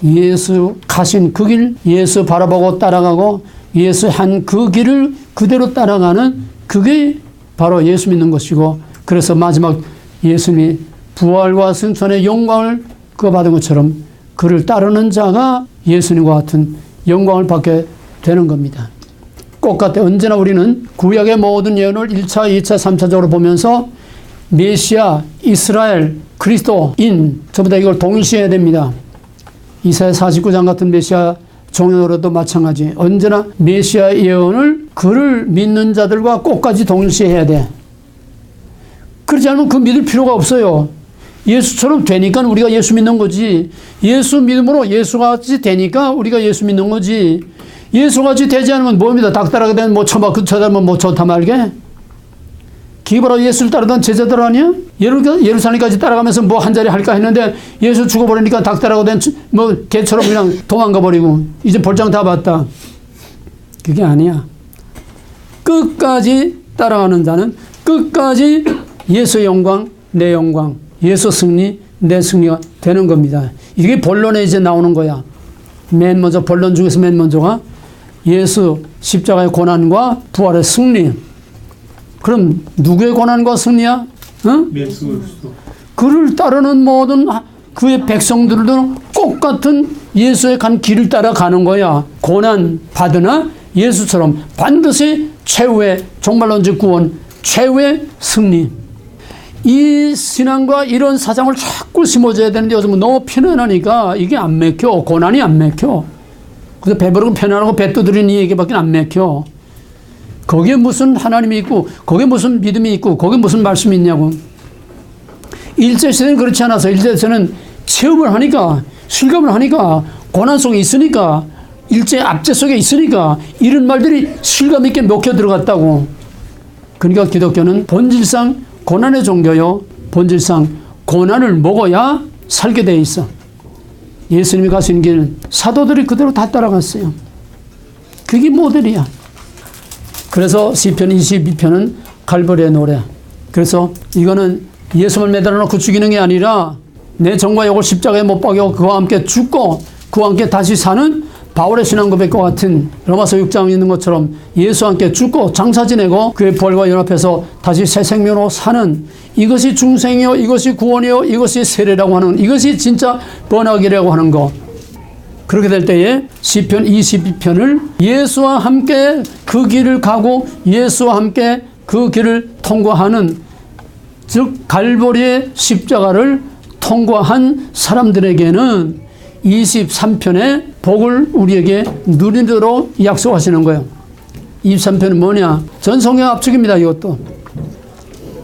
예수 가신 그 길, 예수 바라보고 따라가고 예수 한 그 길을 그대로 따라가는 그게 바로 예수 믿는 것이고, 그래서 마지막 예수님이 부활과 승천의 영광을 그거 받은 것처럼 그를 따르는 자가 예수님과 같은 영광을 받게 되는 겁니다. 똑같아. 언제나 우리는 구약의 모든 예언을 1차, 2차, 3차적으로 보면서 메시아, 이스라엘, 그리스도인 전부 다 이걸 동시에 해야 됩니다. 이사야 49장 같은 메시아 종교로도 마찬가지. 언제나 메시아 예언을 그를 믿는 자들과 꼭까지 동시에 해야 돼. 그렇지 않으면 그 믿을 필요가 없어요. 예수처럼 되니까 우리가 예수 믿는 거지. 예수 믿음으로 예수같이 되니까 우리가 예수 믿는 거지. 예수같이 되지 않으면 뭡니다. 닥달하게 되면 뭐 쳐봐. 그 쳐다면 뭐 좋다 말게. 그게 바로 예수를 따르던 제자들 아니야? 예루살렘까지 따라가면서 뭐 한 자리 할까 했는데 예수 죽어버리니까 닥달하고 된 뭐 개처럼 그냥 도망가 버리고 이제 볼장 다 봤다. 그게 아니야. 끝까지 따라가는 자는 끝까지 예수의 영광, 내 영광, 예수 승리, 내 승리가 되는 겁니다. 이게 본론에 이제 나오는 거야. 맨 먼저 본론 중에서 맨 먼저가 예수 십자가의 고난과 부활의 승리. 그럼 누구의 고난과 승리야? 응? 그를 따르는 모든 그의 백성들도 똑같은 예수의 간 길을 따라가는 거야. 고난 받으나 예수처럼 반드시 최후의 종말론적 구원, 최후의 승리. 이 신앙과 이런 사상을 자꾸 심어줘야 되는데 요즘은 너무 편안하니까 이게 안 맥혀. 고난이 안 맥혀. 그래서 배부르고 편안하고 배 두드리는 이 얘기밖에 안 맥혀. 거기에 무슨 하나님이 있고 거기에 무슨 믿음이 있고 거기에 무슨 말씀이 있냐고. 일제시대는 그렇지 않아서 일제시대는 체험을 하니까 실감을 하니까 고난 속에 있으니까 일제 압제 속에 있으니까 이런 말들이 실감 있게 먹혀 들어갔다고. 그러니까 기독교는 본질상 고난의 종교요. 본질상 고난을 먹어야 살게 돼 있어. 예수님이 가신 길 사도들이 그대로 다 따라갔어요. 그게 모델이야. 그래서 시편 22편은 갈보리의 노래. 그래서 이거는 예수를 매달아 놓고 죽이는 게 아니라 내 정과 욕을 십자가에 못 박이고 그와 함께 죽고 그와 함께 다시 사는 바울의 신앙 고백과 같은 로마서 6장에 있는 것처럼 예수와 함께 죽고 장사 지내고 그의 부활과 연합해서 다시 새 생명으로 사는, 이것이 중생이요, 이것이 구원이요, 이것이 세례라고 하는, 이것이 진짜 번학이라고 하는 것. 그렇게 될 때에 시편 22편을 예수와 함께 그 길을 가고 예수와 함께 그 길을 통과하는, 즉 갈보리의 십자가를 통과한 사람들에게는 23편의 복을 우리에게 누리도록 약속하시는 거예요. 23편은 뭐냐? 전 성경 압축입니다. 이것도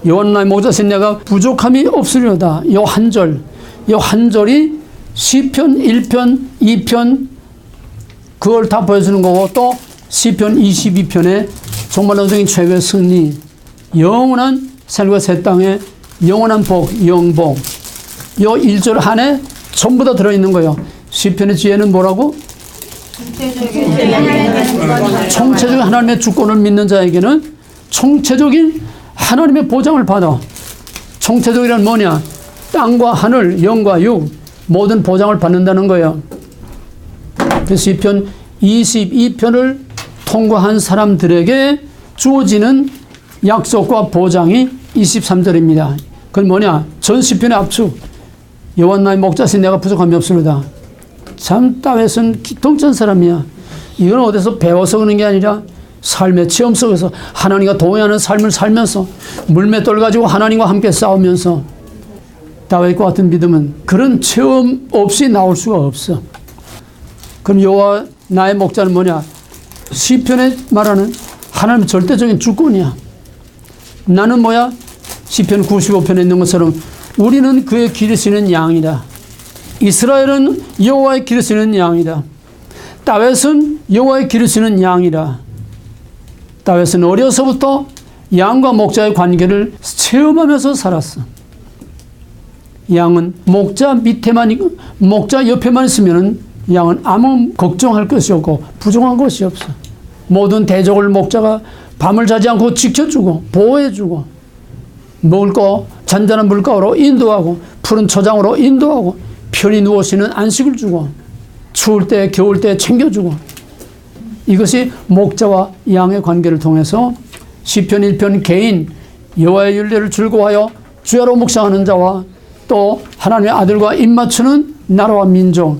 요한나의 목자신 내가 부족함이 없으려다. 요 한 절, 요 한 절이 시편 1편, 2편, 그걸 다 보여주는 거고, 또 시편 22편에 정말 너적인 최고의 승리, 영원한 삶과 새 땅에 영원한 복, 영복, 요 1절 안에 전부 다 들어있는 거예요. 시편의 뒤에는 뭐라고? 총체적인 하나님의 주권을 믿는 자에게는 총체적인 하나님의 보장을 받아. 총체적이란 뭐냐? 땅과 하늘, 영과 육 모든 보장을 받는다는 거예요. 그래서 시편 22편을 통과한 사람들에게 주어지는 약속과 보장이 23절입니다. 그건 뭐냐? 전 시편의 압축. 여호와 나의 목자시 내가 부족함이 없습니다. 참 다윗은 기통찬 사람이야. 이건 어디서 배워서 그런 게 아니라 삶의 체험 속에서 하나님과 동행하는 삶을 살면서 물맷돌 가지고 하나님과 함께 싸우면서 다윗과 같은 믿음은 그런 체험 없이 나올 수가 없어. 그럼 여호와 나의 목자는 뭐냐? 시편에 말하는 하나님의 절대적인 주권이야. 나는 뭐야? 시편 95편에 있는 것처럼 우리는 그의 기르시는 양이다. 이스라엘은 여호와의 기르시는 양이다. 다윗은 여호와의 기르시는 양이다. 다윗은 어려서부터 양과 목자의 관계를 체험하면서 살았어. 양은 목자 밑에만 있고 목자 옆에만 있으면 양은 아무 걱정할 것이 없고 부족한 것이 없어. 모든 대적을 목자가 밤을 자지 않고 지켜주고 보호해주고 먹을 거 잔잔한 물가로 인도하고 푸른 초장으로 인도하고 편히 누워 쉬는 안식을 주고 추울 때 겨울 때 챙겨주고, 이것이 목자와 양의 관계를 통해서 시편 1편 개인 여호와의 율례를 즐거워하여 주야로 묵상하는 자와 또 하나님의 아들과 입맞추는 나라와 민족,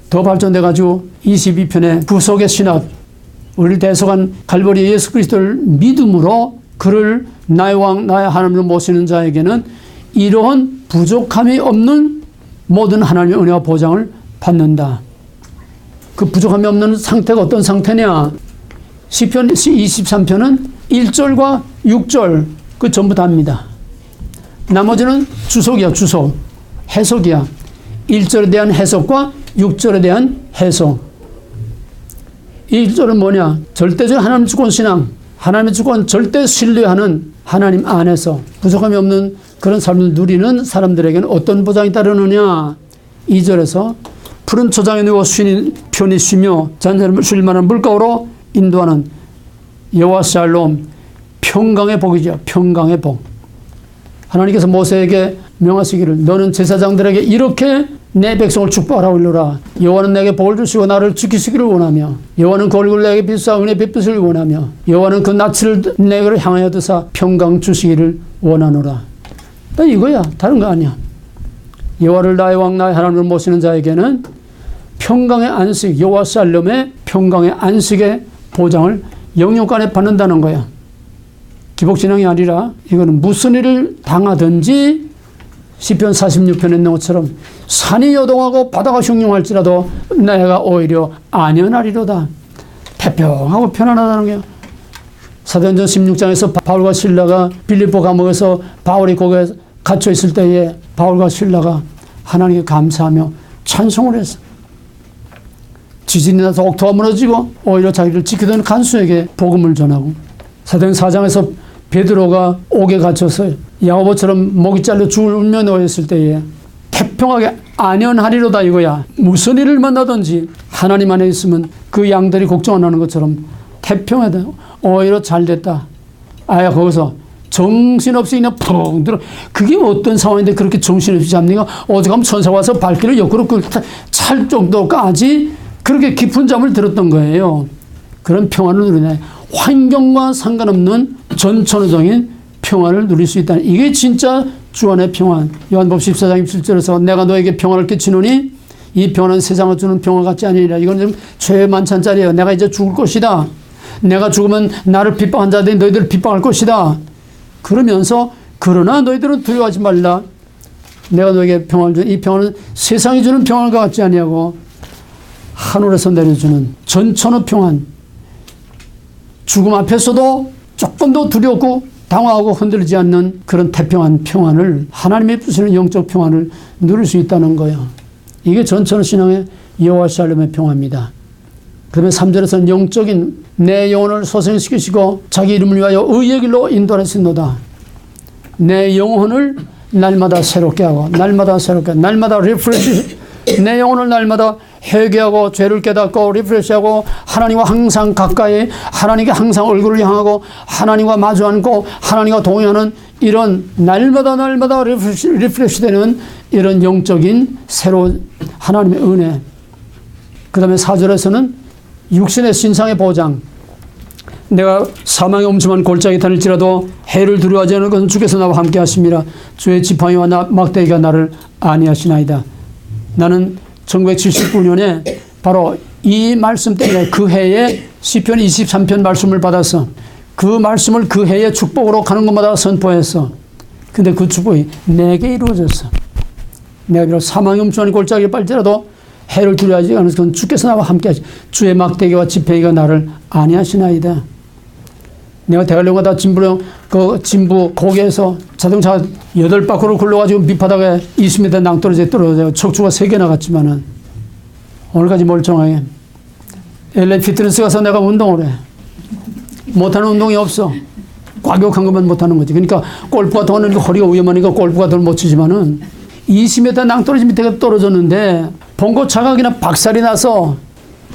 더 발전돼 가지고 22편의 구속의 신학, 우리 대속한 갈보리 예수 그리스도를 믿음으로 그를 나의 왕 나의 하나님으로 모시는 자에게는 이러한 부족함이 없는 모든 하나님의 은혜와 보장을 받는다. 그 부족함이 없는 상태가 어떤 상태냐? 시편 23편은 1절과 6절 그 전부 다입니다. 나머지는 주석이야. 주석, 해석이야. 1절에 대한 해석과 6절에 대한 해석. 1절은 뭐냐? 절대적인 하나님 주권 신앙, 하나님의 주권 절대 신뢰하는 하나님 안에서 부족함이 없는 그런 삶을 누리는 사람들에게는 어떤 보장이 따르느냐? 2절에서 푸른 초장에 누워 편히 쉬며 잔잔함을 쉴 만한 물가로 인도하는 여호와 샬롬, 평강의 복이죠. 평강의 복. 하나님께서 모세에게 명하시기를 너는 제사장들에게 이렇게 내 백성을 축복하라고 일러라. 여호와는 내게 복을 주시고 나를 지키시기를 원하며 여호와는 그 얼굴을 내게 비추사 은혜 베푸시기를 원하며 여호와는 그 낯을 내게를 향하여 드사 평강 주시기를 원하노라. 딱 이거야. 다른 거 아니야. 여호와를 나의 왕 나의 하나님을 모시는 자에게는 평강의 안식, 여호와 샬롬의 평강의 안식의 보장을 영육간에 받는다는 거야. 기복신앙이 아니라 이거는 무슨 일을 당하든지 시편 46편에 있는 것처럼 산이 요동하고 바다가 흉흉할지라도 내가 오히려 안연하리로다. 태평하고 편안하다는 거예요. 사도행전 16장에서 바울과 실라가 빌립보 감옥에서 바울이 거기에 갇혀 있을 때에 바울과 실라가 하나님께 감사하며 찬송을 했어. 지진이 나서 옥토가 무너지고 오히려 자기를 지키던 간수에게 복음을 전하고, 사도행전 4장에서 베드로가 옥에 갇혀서 야고보처럼 목이 잘려 죽을 운명에 놓였을 때에 태평하게 안연하리로다 이거야. 무슨 일을 만나든지 하나님 안에 있으면 그 양들이 걱정 안 하는 것처럼 태평하다. 오히려 잘 됐다. 아야 거기서 정신없이 그냥 푹 들어. 그게 어떤 상황인데 그렇게 정신없이 잡니까? 어디 가면 천사가 와서 발길을 옆으로 찰 정도까지 그렇게 깊은 잠을 들었던 거예요. 그런 평안을 누리네. 환경과 상관없는 전천후적인 평안을 누릴 수 있다는, 이게 진짜 주 안의 평안. 요한복음 14장 17절에서 내가 너에게 평안을 끼치노니 이 평안은 세상을 주는 평안 같지 아니라, 이건 좀 최애 만찬짜리예요. 내가 이제 죽을 것이다. 내가 죽으면 나를 핍박한 자들이 너희들을 핍박할 것이다. 그러면서 그러나 너희들은 두려워하지 말라. 내가 너에게 평안을 주는 이 평안은 세상이 주는 평안과 같지 아니하고 하늘에서 내려주는 전천후 평안. 죽음 앞에서도 조금도 두렵고 당황하고 흔들리지 않는 그런 태평한 평안을, 하나님이 주시는 영적 평안을 누릴 수 있다는 거예요. 이게 전천후 신앙의 여호와 샬롬의 평화입니다. 그다음에 3절에서는 영적인 내 영혼을 소생시키시고 자기 이름을 위하여 의의 길로 인도하시노다. 내 영혼을 날마다 새롭게 하고 날마다 새롭게 날마다 리프레시, 내 영혼을 날마다 회개하고 죄를 깨닫고 리프레시하고 하나님과 항상 가까이, 하나님께 항상 얼굴을 향하고 하나님과 마주 앉고 하나님과 동행하는 이런 날마다 리프레시 되는 이런 영적인 새로운 하나님의 은혜. 그 다음에 4절에서는 육신의 신상의 보장. 내가 사망의 엄침한 골짜기 다닐지라도 해를 두려워하지 않을 것은 주께서 나와 함께 하심이라. 주의 지팡이와 막대기가 나를 안위하시나이다. 나는 1979년에 바로 이 말씀 때문에 그 해에 시편 23편 말씀을 받아서 그 말씀을 그 해에 축복으로 가는 곳마다 선포했어. 근데 그 축복이 내게 이루어졌어. 내가 비록 사망의 엄침한 골짜기에 빨지라도 해를 두려워하지 않을 것은 주께서 나와 함께 하시. 주의 막대기와 지팡이가 나를 안위하시나이다. 내가 대관령 가다 진부 고개에서 자동차가 8바퀴로 굴러가지고 밑바닥에 20m 낭떠러지에 떨어져 척추가 3개 나갔지만은 오늘까지 멀쩡하게 LA 피트니스 가서 내가 운동을 해. 못하는 운동이 없어. 과격한 것만 못하는 거지. 그러니까 골프가 더 하는 허리가 위험하니까 골프가 더 못 치지만은 20m 낭떠러지 밑에 떨어졌는데 봉고차가 그냥 박살이 나서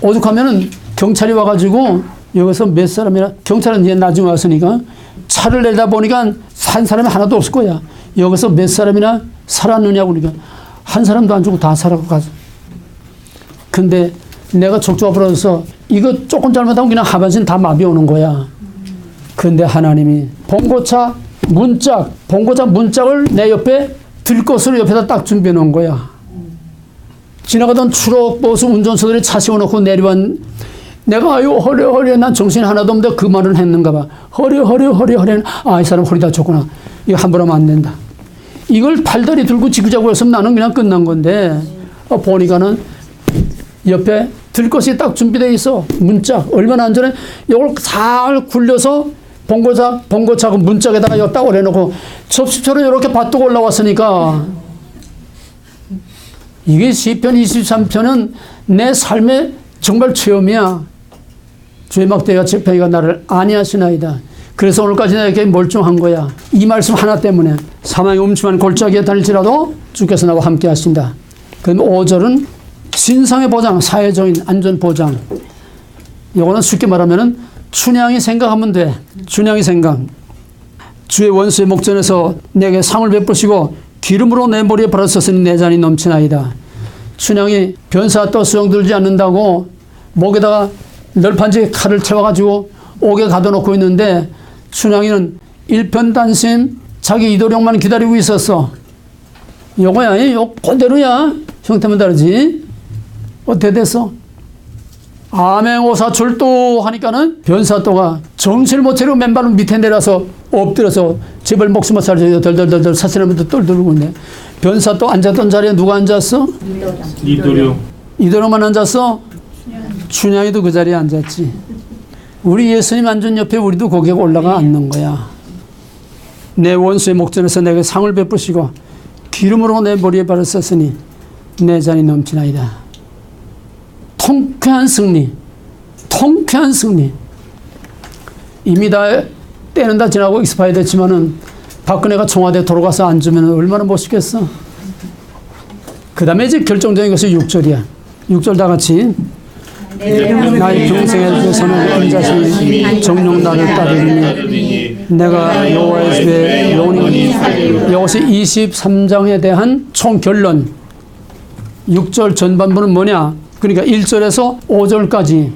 오죽하면은 경찰이 와가지고 여기서 몇 사람이나, 경찰은 이제 나중에 왔으니까 차를 내다 보니까 산 사람이 하나도 없을 거야. 여기서 몇 사람이나 살았느냐고 그러니까 한 사람도 안 죽고 다 살아가고 가서. 근데 내가 척추가 부러져서 이거 조금 잘못하면 그냥 하반신 다 마비 오는 거야. 근데 하나님이 봉고차 문짝을 내 옆에 들 것으로 옆에다 딱 준비해 놓은 거야. 지나가던 트럭 버스 운전수들이 차 세워놓고 내려온 내가 아유 허리 난 정신이 하나도 없는데 그 말을 했는가 봐. 허리 아, 이 사람 허리 다쳤구나. 이거 함부로 하면 안 된다. 이걸 팔다리 들고 지그자그 했으면 나는 그냥 끝난 건데 보니까는 옆에 들 것이 딱 준비되어 있어. 문짝. 얼마나 안 전에 이걸 잘 굴려서 봉고차 그 문짝에다가 이거 딱 올려놓고 접시처럼 이렇게 밭두고 올라왔으니까 이게 시편 23편은 내 삶의 정말 체험이야. 주의 막대기와 지팡이가 나를 안위하시나이다. 그래서 오늘까지 내가 이렇게 멀쩡한 거야. 이 말씀 하나 때문에 사망의 음침한 골짜기에 다닐지라도 주께서 나와 함께 하신다. 그럼 5절은 신상의 보장, 사회적인 안전 보장. 이거는 쉽게 말하면은 춘향이 생각하면 돼. 춘향이 생각. 주의 원수의 목전에서 내게 상을 베푸시고 기름으로 내 머리에 바르셨으니 내 잔이 넘치나이다. 춘향이 변사 또 수용들지 않는다고 목에다가 널판지에 칼을 채워가지고 옥에 가둬놓고 있는데 춘향이는 일편단심 자기 이도령만 기다리고 있었어. 요거야, 요 그대로야. 형태만 다르지. 어떻게 됐어? 암행오사 출두 하니까는 변사또가 정신을 못 차리고 맨발로 밑에 내려서 엎드려서 제발 목숨을 살려 덜덜덜덜 사슬하면서 떨들고 있네. 변사또 앉았던 자리에 누가 앉았어? 이도령만 앉았어? 춘향이도 그 자리에 앉았지. 우리 예수님 앉은 옆에 우리도 거기에 올라가 앉는 거야. 내 원수의 목전에서 내게 상을 베푸시고 기름으로 내 머리에 바르셨으니 내 잔이 넘치나이다. 통쾌한 승리. 이미 다 때는 다 지나고 익스파이 됐지만은 박근혜가 청와대 돌아가서 앉으면 얼마나 멋있겠어. 그 다음에 이제 결정적인 것이 6절이야. 6절 다 같이. 나의 평생에 대해서는 인자심이 정령 나를 따르니 내가 여호와의 집에 영원히. 이것이 23장에 대한 총 결론. 6절 전반부는 뭐냐? 그러니까 1절에서 5절까지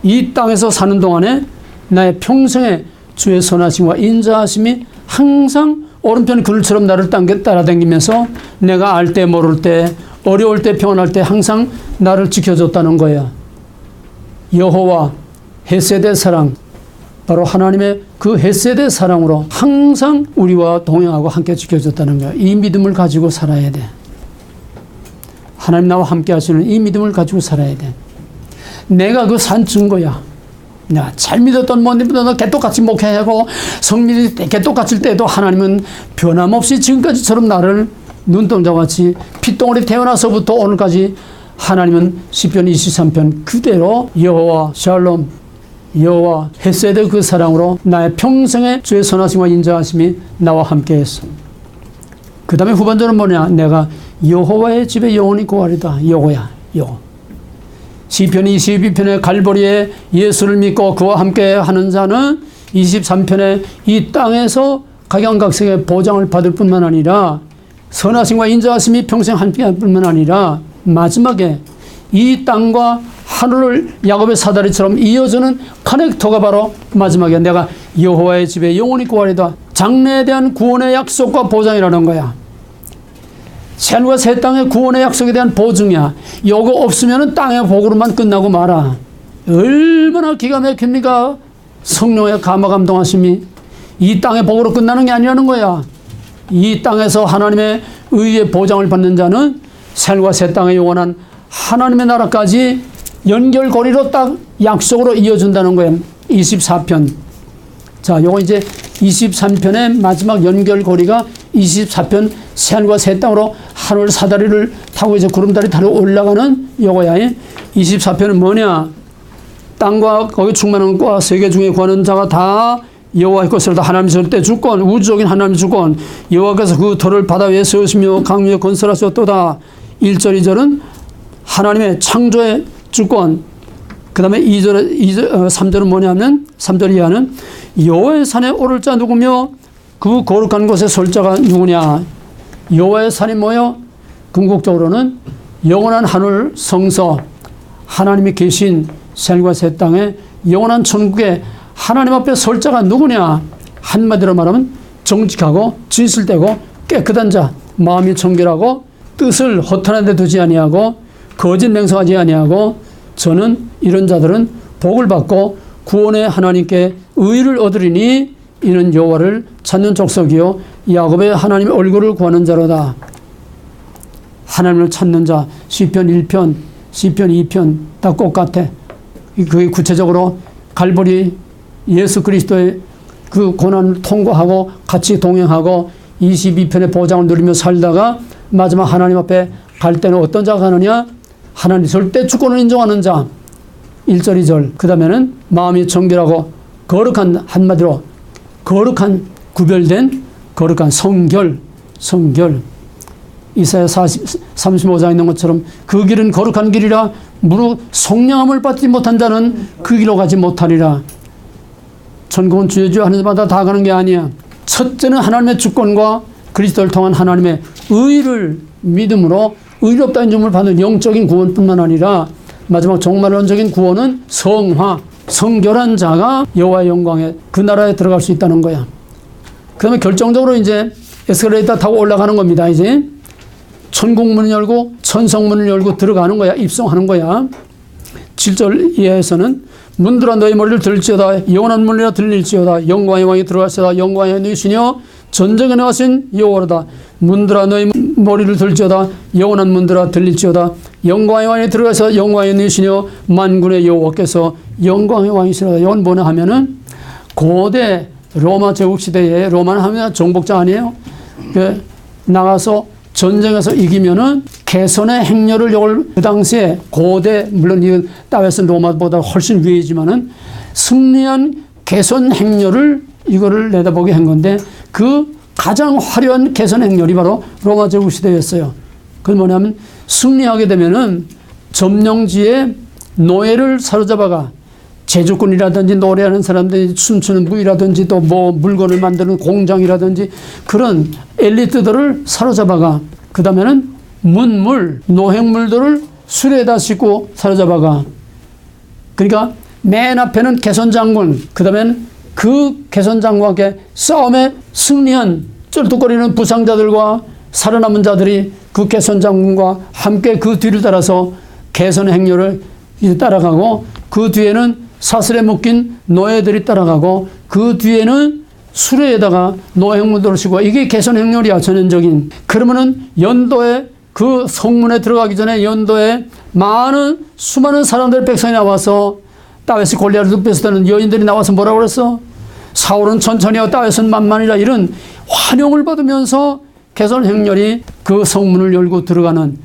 이 땅에서 사는 동안에 나의 평생에 주의 선하심과 인자하심이 항상 오른편 그늘처럼 나를 따라다니면서 내가 알 때 모를 때 어려울 때 평안할 때 항상 나를 지켜줬다는 거야. 여호와 헤세드의 사랑, 바로 하나님의 그 헤세드의 사랑으로 항상 우리와 동행하고 함께 지켜줬다는 거야. 이 믿음을 가지고 살아야 돼. 하나님 나와 함께 하시는 이 믿음을 가지고 살아야 돼. 내가 그 산 증거야. 내가 잘 믿었던 못 믿었던 개똑같이 목회하고 성민이 개똑같을 때도 하나님은 변함없이 지금까지처럼 나를 눈동자같이 핏덩어리 태어나서부터 오늘까지 하나님은 시편 23편 그대로 여호와 샬롬 여호와 헤세드 그 사랑으로 나의 평생의 주의 선하심과 인자하심이 나와 함께했어. 그 다음에 후반전은 뭐냐? 내가 여호와의 집에 영원히 거하리다. 여호야 여호. 시편 22편의 갈보리에 예수를 믿고 그와 함께 하는 자는 23편에 이 땅에서 각양각색의 보장을 받을 뿐만 아니라 선하심과 인자하심이 평생 함께할 뿐만 아니라 마지막에 이 땅과 하늘을 야곱의 사다리처럼 이어주는 커넥터가 바로 마지막에 내가 여호와의 집에 영원히 거하리다. 장래에 대한 구원의 약속과 보장이라는 거야. 새하늘과 새 땅의 구원의 약속에 대한 보증이야. 요거 없으면 땅의 복으로만 끝나고 말아. 얼마나 기가 막힙니까? 성령의 감화감동하심이 이 땅의 복으로 끝나는 게 아니라는 거야. 이 땅에서 하나님의 의의 보장을 받는 자는 새하늘과 새 땅의 영원한 하나님의 나라까지 연결고리로 딱 약속으로 이어준다는 거예요. 24편. 자, 요거 이제 23편의 마지막 연결고리가 24편 새하늘과 새 땅으로 하늘 사다리를 타고 이제 구름다리 타러 올라가는 요거야. 24편은 뭐냐? 땅과 거기 충만한 것과 세계 중에 구하는 자가 다 여호와의 것으로다. 하나님 절대 주권, 우주적인 하나님의 주권, 여호와께서 그 터를 바다 위에 세우시며 강위에 건설하셨도다. 1절 2절은 하나님의 창조의 주권. 그 다음에 3절은 뭐냐면 3절 이하는 여호와의 산에 오를 자 누구며 그 거룩한 곳에 설 자가 누구냐. 여호와의 산이 뭐요? 궁극적으로는 영원한 하늘 성서, 하나님이 계신 새하늘과 새 땅에 영원한 천국에 하나님 앞에 설 자가 누구냐. 한마디로 말하면 정직하고 진실되고 깨끗한 자, 마음이 청결하고 뜻을 허탄한 데 두지 아니하고 거짓 맹성하지 아니하고 저는 이런 자들은 복을 받고 구원의 하나님께 의를 얻으리니 이는 여호와를 찾는 족속이요 야곱의 하나님의 얼굴을 구하는 자로다. 하나님을 찾는 자, 시편 1편, 시편 2편 다 똑같아. 그게 구체적으로 갈보리 예수 그리스도의 그 고난을 통과하고 같이 동행하고 22편의 보장을 누리며 살다가 마지막 하나님 앞에 갈 때는 어떤 자가 가느냐? 하나님 절대 주권을 인정하는 자. 1절 2절. 그 다음에는 마음이 정결하고 거룩한, 한마디로 거룩한 구별된 거룩한 성결. 이사야 35장에 있는 것처럼 그 길은 거룩한 길이라 무릇 성령함을 받지 못한 자는 그 길로 가지 못하리라. 천국은 주여 주여 하는 자마다 다 가는 게 아니야. 첫째는 하나님의 주권과 그리스도를 통한 하나님의 의를 믿음으로 의롭다 인정을 받는 영적인 구원뿐만 아니라 마지막 종말론적인 구원은 성화, 성결한 자가 여호와의 영광에 그 나라에 들어갈 수 있다는 거야. 그 다음에 결정적으로 이제 에스컬레이터 타고 올라가는 겁니다. 이제 천국문을 열고 천성문을 열고 들어가는 거야. 입성하는 거야. 7절 이하에서는 문들아 너희 머리를 들지어다. 영원한 문이라 들릴지어다. 영광의 왕이 들어갈지어다. 영광의 누이시며 전쟁에 나가신 여호와로다. 문들아 너희 머리를 들지어다. 영원한 문들아 들릴지어다. 영광의 왕이 들어가서 영광의 누이시며 만군의 여호와께서 영광의 왕이시로다. 이건 뭐냐 하면은 고대 로마 제국시대에 로마는 하면 정복자 아니에요? 나가서 전쟁에서 이기면은 개선의 행렬을 이걸 그 당시에 고대, 물론 이건 다윗은 로마보다 훨씬 위이지만은 승리한 개선 행렬을 이거를 내다보게 한 건데 그 가장 화려한 개선 행렬이 바로 로마 제국 시대였어요. 그게 뭐냐면 승리하게 되면은 점령지에 노예를 사로잡아가 제주꾼이라든지 노래하는 사람들이 춤추는 부위라든지 또 뭐 물건을 만드는 공장이라든지 그런 엘리트들을 사로잡아가 그 다음에는 문물, 노획물들을 수레에다 싣고 사로잡아가 그러니까 맨 앞에는 개선장군 그 다음에는 그 개선장군에게 싸움에 승리한 쩔뚝거리는 부상자들과 살아남은 자들이 그 개선장군과 함께 그 뒤를 따라서 개선 행렬을 따라가고 그 뒤에는 사슬에 묶인 노예들이 따라가고 그 뒤에는 수레에다가 노획물들을 싣고 이게 개선 행렬이야 전형적인. 그러면은 연도에 그 성문에 들어가기 전에 연도에 수많은 사람들 백성이 나와서 다윗이 골리앗을 눕혔을 여인들이 나와서 뭐라고 그랬어? 사울은 천천히 하고 다윗은 만만이라 이런 환영을 받으면서 개선 행렬이 그 성문을 열고 들어가는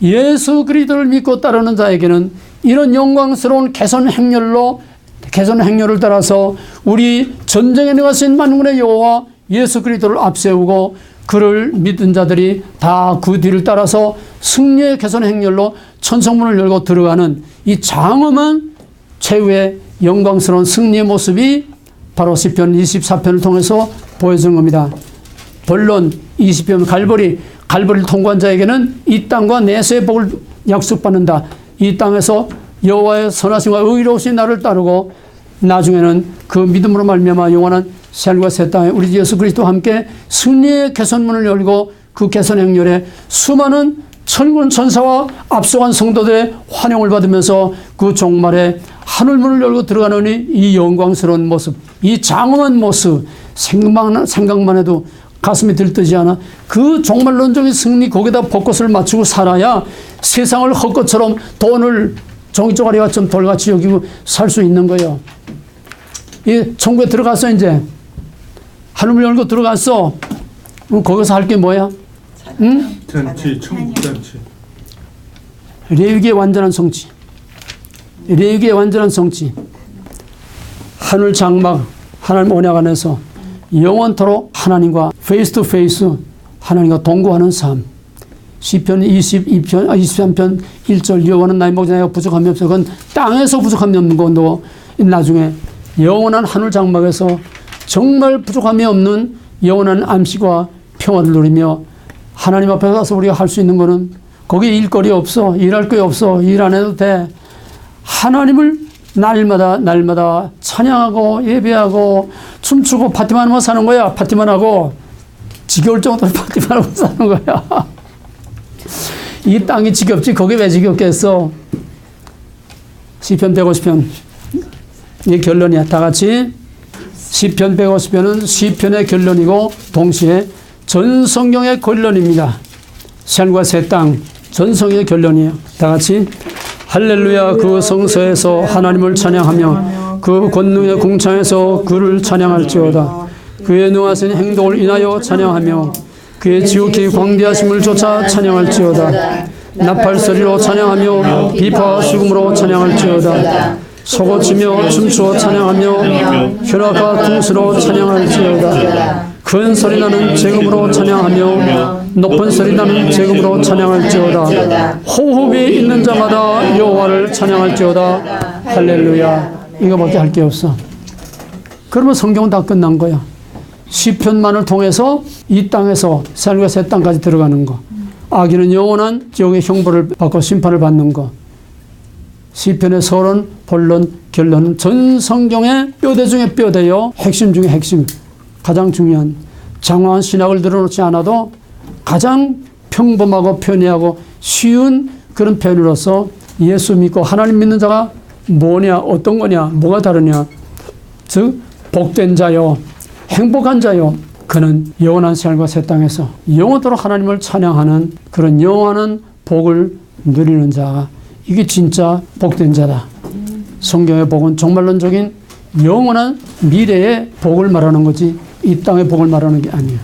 예수 그리스도를 믿고 따르는 자에게는 이런 영광스러운 개선 행렬을 따라서 우리 전쟁에 나가신 만군의 여호와 예수 그리스도를 앞세우고 그를 믿은 자들이 다 그 뒤를 따라서 승리의 개선 행렬로 천성문을 열고 들어가는 이 장엄한 최후의 영광스러운 승리의 모습이 바로 시편 24편을 통해서 보여준 겁니다. 본론 20편 갈보리를 통과한 자에게는 이 땅과 내세의 복을 약속받는다. 이 땅에서 여호와의 선하심과 의로우신 나를 따르고 나중에는 그 믿음으로 말미암아 영원한 새하늘과 새 땅에 우리 예수 그리스도와 함께 승리의 개선문을 열고 그 개선 행렬에 수많은 천군 천사와 앞서간 성도들의 환영을 받으면서 그 종말에 하늘문을 열고 들어가는 이 영광스러운 모습, 이 장엄한 모습 생각만 해도 가슴이 들뜨지 않아. 그 종말론적인 승리, 거기다 벚꽃을 맞추고 살아야 세상을 헛것처럼 돈을 종이쪼가리와 좀 돌같이 여기고 살 수 있는 거예요. 이 천국에 들어갔어. 이제 하늘문 열고 들어갔어. 그럼 거기서 할 게 뭐야? 응? 잔치, 천국 잔치. 레위기의 완전한 성취. 레위기의 완전한 성취. 하늘 장막, 하나님 언약 안에서 영원토록 하나님과 페이스 투 페이스 하나님과 동거하는 삶. 시편 23편 1절 여호와는 나의 목자 내가 부족함이 없어. 그건 땅에서 부족함이 없는 건도 나중에 영원한 하늘 장막에서 정말 부족함이 없는 영원한 안식과 평화를 누리며 하나님 앞에 가서 우리가 할 수 있는 거는 거기에 일거리 없어. 일할 게 없어. 일 안 해도 돼. 하나님을 날마다 찬양하고 예배하고 춤추고 파티만 하면 사는 거야. 파티만 하고 지겨울 정도로 파티만 하고 사는 거야. 이 땅이 지겹지 거기 왜 지겹겠어. 시편 150편 이 결론이야. 다 같이 시편 150편은 시편의 결론이고 동시에 전 성경의 결론입니다. 새하늘과 새 땅 전 성경의 결론이에요. 다 같이 할렐루야. 그 성서에서 하나님을 찬양하며 그 권능의 궁창에서 그를 찬양할지어다. 그의 능하신 행동을 인하여 찬양하며 그의 지극히 광대하심을 쫓아 찬양할지어다. 나팔소리로 찬양하며 비파와 수금으로 찬양할지어다. 소고치며 춤추어 찬양하며 현악과 퉁수로 찬양할지어다. 큰 소리 나는 재금으로 찬양하며 높은 소리 나는 재금으로 찬양할지어다. 호흡이 있는 자마다 여호와를 찬양할지어다. 할렐루야. 이거밖에 할 게 없어. 그러면 성경은 다 끝난 거야. 시편만을 통해서 이 땅에서 새하늘과 새 땅까지 들어가는 거. 악인은 영원한 지옥의 형벌을 받고 심판을 받는 거. 시편의 서론, 본론, 결론은 전 성경의 뼈대 중에 뼈대요. 핵심 중에 핵심. 가장 중요한 장황한 신학을 늘어놓지 않아도 가장 평범하고 편리하고 쉬운 그런 표현으로서 예수 믿고 하나님 믿는 자가 뭐냐, 어떤 거냐, 뭐가 다르냐. 즉 복된 자요, 행복한 자요. 그는 영원한 새하늘과 새 땅에서 영원토록 하나님을 찬양하는 그런 영원한 복을 누리는 자가 이게 진짜 복된 자다. 성경의 복은 종말론적인 영원한 미래의 복을 말하는 거지 이 땅의 복을 말하는 게 아니에요.